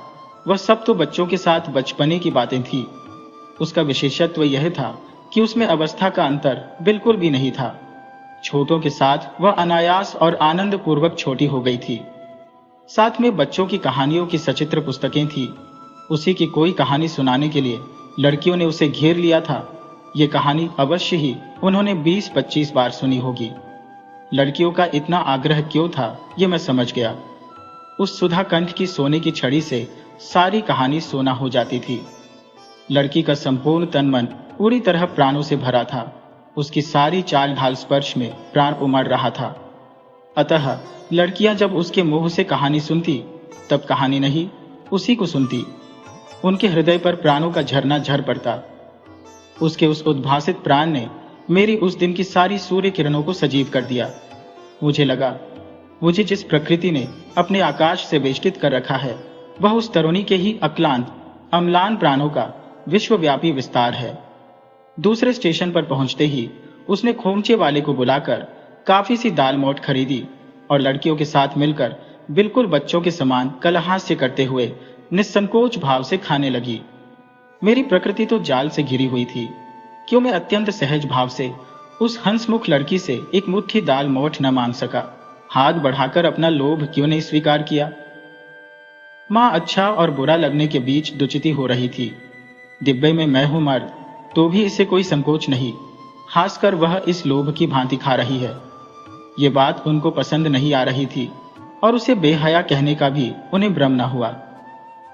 वह सब तो बच्चों के साथ बचपने की बातें थी। उसका विशेषत्व यह था कि उसमें अवस्था का अंतर बिल्कुल भी नहीं था। छोटों के साथ वह अनायास और आनंद पूर्वक छोटी हो गई थी। साथ में बच्चों की कहानियों की सचित्र पुस्तकें थी। उसी की कोई कहानी सुनाने के लिए लड़कियों ने उसे घेर लिया था। ये कहानी अवश्य ही उन्होंने 20-25 बार सुनी होगी। लड़कियों का इतना आग्रह क्यों था, ये मैं समझ गया। उस सुधा कंठ की सोने की छड़ी से सारी कहानी सोना हो जाती थी। लड़की का संपूर्ण तन मन पूरी तरह प्राणों से भरा था। उसकी सारी चाल ढाल स्पर्श में प्राण उमड़ रहा था। अतः लड़कियां जब उसके मुंह से कहानी सुनती, तब कहानी नहीं, उसी को सुनती। उनके हृदय पर प्राणों का झरना झर पड़ता। उसके उस उद्भासित प्राण ने मेरी उस दिन की सारी सूर्य किरणों को सजीव कर दिया। मुझे लगा, मुझे जिस प्रकृति ने अपने आकाश से वेष्टित कर रखा है, वह उस तरुणी के ही अक्लांत अम्लान प्राणों का विश्वव्यापी विस्तार है। दूसरे स्टेशन पर पहुंचते ही उसने खोमचे वाले को बुलाकर काफी सी दाल मोठ खरीदी और लड़कियों के साथ मिलकर बिल्कुल बच्चों के समान कलहास्य करते हुए निस्संकोच भाव से खाने लगी। मेरी प्रकृति तो जाल से घिरी हुई थी। क्यों मैं अत्यंत सहज भाव से उस हंसमुख लड़की से एक मुट्ठी दाल मोठ न मांग सका? हाथ बढ़ाकर अपना लोभ क्यों नहीं स्वीकार किया? मां अच्छा और बुरा लगने के बीच दुचिती हो रही थी। डिब्बे में मैं हूं मर्द, तो भी इसे कोई संकोच नहीं। खासकर वह इस लोभ की भांति खा रही है। ये बात उनको पसंद नहीं आ रही थी और उसे बेहया कहने का भी उन्हें भ्रम न हुआ।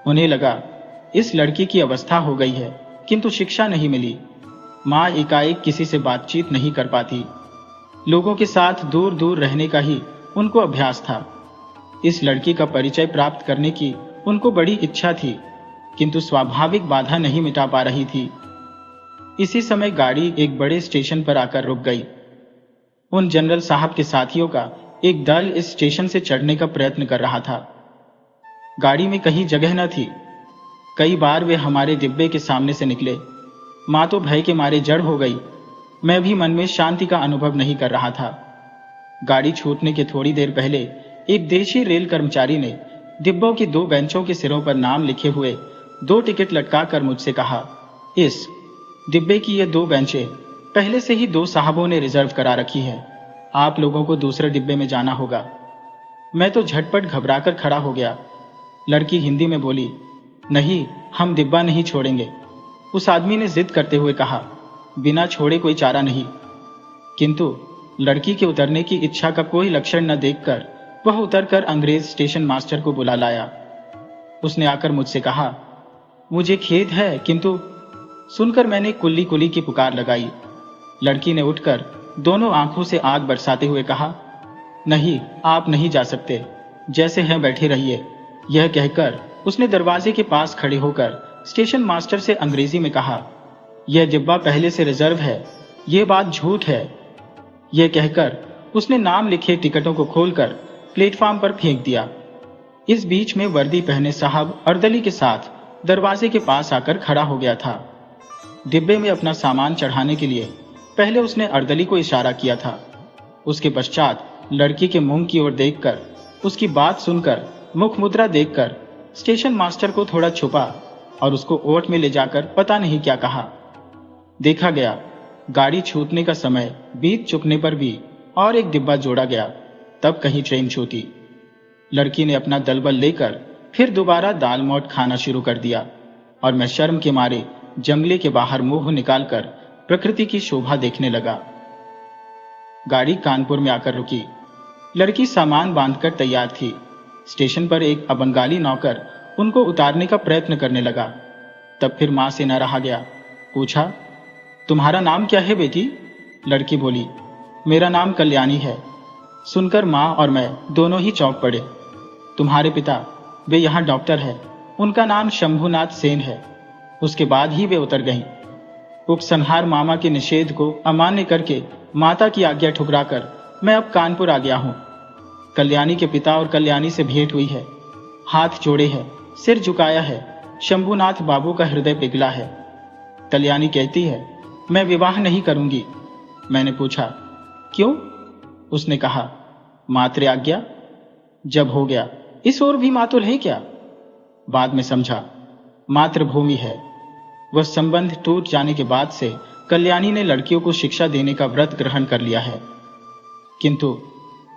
उन्हें लगा इस लड़की की अवस्था हो गई है, किंतु शिक्षा नहीं मिली। मां एकाएक किसी से बातचीत नहीं कर पाती। लोगों के साथ दूर दूर रहने का ही उनको अभ्यास था। इस लड़की का परिचय प्राप्त करने की उनको बड़ी इच्छा थी, किंतु स्वाभाविक बाधा नहीं मिटा पा रही थी। इसी समय गाड़ी एक बड़े स्टेशन पर आकर रुक गई। उन जनरल साहब के साथियों का एक दल इस स्टेशन से चढ़ने का प्रयत्न कर रहा था। गाड़ी में कहीं जगह न थी। कई बार वे हमारे डिब्बे के सामने से निकले। मां तो भय के मारे जड़ हो गई। मैं भी मन में शांति का अनुभव नहीं कर रहा था। गाड़ी छूटने के थोड़ी देर पहले एक देशी रेल कर्मचारी ने डिब्बों की 2 बेंचों के सिरों पर नाम लिखे हुए 2 टिकट लटकाकर मुझसे कहा, इस डिब्बे की ये 2 बेंचें पहले से ही 2 साहबों ने रिजर्व करा रखी है। आप लोगों को दूसरे डिब्बे में जाना होगा। मैं तो झटपट घबराकर खड़ा हो गया। लड़की हिंदी में बोली, नहीं, हम डिब्बा नहीं छोड़ेंगे। उस आदमी ने जिद करते हुए कहा, बिना छोड़े कोई चारा नहीं। किंतु लड़की के उतरने की इच्छा का कोई लक्षण न देखकर वह उतरकर अंग्रेज स्टेशन मास्टर को बुला लाया। उसने आकर मुझसे कहा, मुझे खेद है, किंतु। सुनकर मैंने कुल्ली कुली की पुकार लगाई। लड़की ने उठकर दोनों आंखों से आग बरसाते हुए कहा, नहीं, आप नहीं जा सकते, जैसे हैं बैठे रहिए। यह कहकर उसने दरवाजे के पास खड़े होकर स्टेशन मास्टर से अंग्रेजी में कहा, यह डिब्बा पहले से रिजर्व है, यह बात झूठ है। यह कहकर उसने नाम लिखे टिकटों को खोलकर प्लेटफॉर्म पर फेंक दिया। इस बीच में वर्दी पहने साहब अर्दली के साथ दरवाजे के पास आकर खड़ा हो गया था। डिब्बे में अपना सामान चढ़ाने के लिए पहले उसने अर्दली को इशारा किया था। उसके पश्चात लड़की के मुंह की ओर देखकर, उसकी बात सुनकर, मुख मुद्रा देखकर स्टेशन मास्टर को थोड़ा छुपा और उसको ओट में ले जाकर पता नहीं क्या कहा। देखा गया गाड़ी छूटने का समय बीत चुकने पर भी और एक डिब्बा जोड़ा गया, तब कहीं ट्रेन छूटी। लड़की ने अपना दलबल लेकर फिर दोबारा दाल मोठ खाना शुरू कर दिया और मैं शर्म के मारे जंगले के बाहर मुंह निकालकर प्रकृति की शोभा देखने लगा। गाड़ी कानपुर में आकर रुकी। लड़की सामान बांधकर तैयार थी। स्टेशन पर एक बंगाली नौकर उनको उतारने का प्रयत्न करने लगा। तब फिर मां से न रहा गया। पूछा, तुम्हारा नाम क्या है बेटी? लड़की बोली, मेरा नाम कल्याणी है। सुनकर मां और मैं दोनों ही चौंक पड़े। तुम्हारे पिता, वे यहाँ डॉक्टर है, उनका नाम शंभुनाथ सेन है। उसके बाद ही वे उतर गईं। उपसंहार मामा के निषेध को अमान्य करके माता की आज्ञा ठुकराकर मैं अब कानपुर आ गया हूँ। कल्याणी के पिता और कल्याणी से भेंट हुई है। हाथ जोड़े है, सिर झुकाया है। शंभुनाथ बाबू का हृदय पिघला है। कल्याणी कहती है, मैं विवाह नहीं करूंगी। मैंने पूछा, क्यों? उसने कहा, मात्र आज्ञा। जब हो गया, इस ओर भी मातुल है क्या? बाद में समझा, मातृभूमि है। वह संबंध टूट जाने के बाद से कल्याणी ने लड़कियों को शिक्षा देने का व्रत ग्रहण कर लिया है। किंतु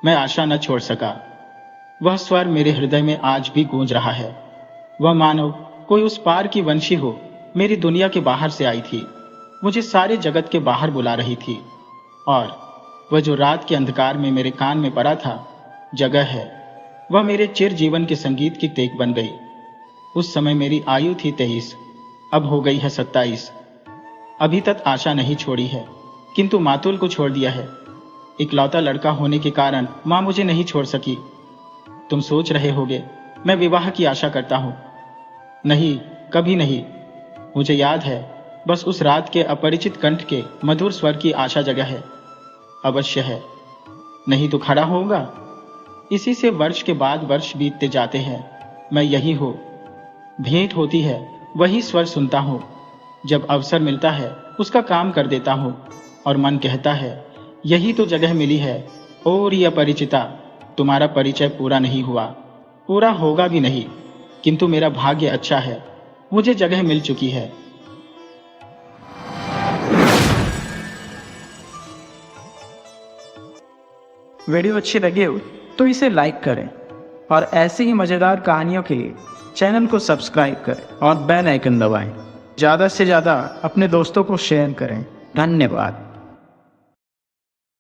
मैं आशा न छोड़ सका। वह स्वर मेरे हृदय में आज भी गूंज रहा है। वह मानो कोई उस पार की वंशी हो, मेरी दुनिया के बाहर से आई थी, मुझे सारे जगत के बाहर बुला रही थी। और वह जो रात के अंधकार में मेरे कान में पड़ा था, जगह है, वह मेरे चिर जीवन के संगीत की टेक बन गई। उस समय मेरी आयु थी 23, अब हो गई है 27। अभी तक आशा नहीं छोड़ी है, किंतु मातुल को छोड़ दिया है। इकलौता लड़का होने के कारण मां मुझे नहीं छोड़ सकी। तुम सोच रहे होगे मैं विवाह की आशा करता हूं। नहीं, कभी नहीं। मुझे याद है, बस उस रात के अपरिचित कंठ के मधुर स्वर की आशा जगह है। अवश्य है, नहीं तो खड़ा होगा। इसी से वर्ष के बाद वर्ष बीतते जाते हैं। मैं यही हूं। भेंट होती है, वही स्वर सुनता हूं। जब अवसर मिलता है, उसका काम कर देता हूं। और मन कहता है, यही तो जगह मिली है। और ये अपरिचिता, तुम्हारा परिचय पूरा नहीं हुआ, पूरा होगा भी नहीं, किंतु मेरा भाग्य अच्छा है, मुझे जगह मिल चुकी है। वीडियो अच्छी लगी हो तो इसे लाइक करें और ऐसी ही मज़ेदार कहानियों के लिए चैनल को सब्सक्राइब करें और बेल आइकन दबाएं। ज़्यादा से ज़्यादा अपने दोस्तों को शेयर करें। धन्यवाद।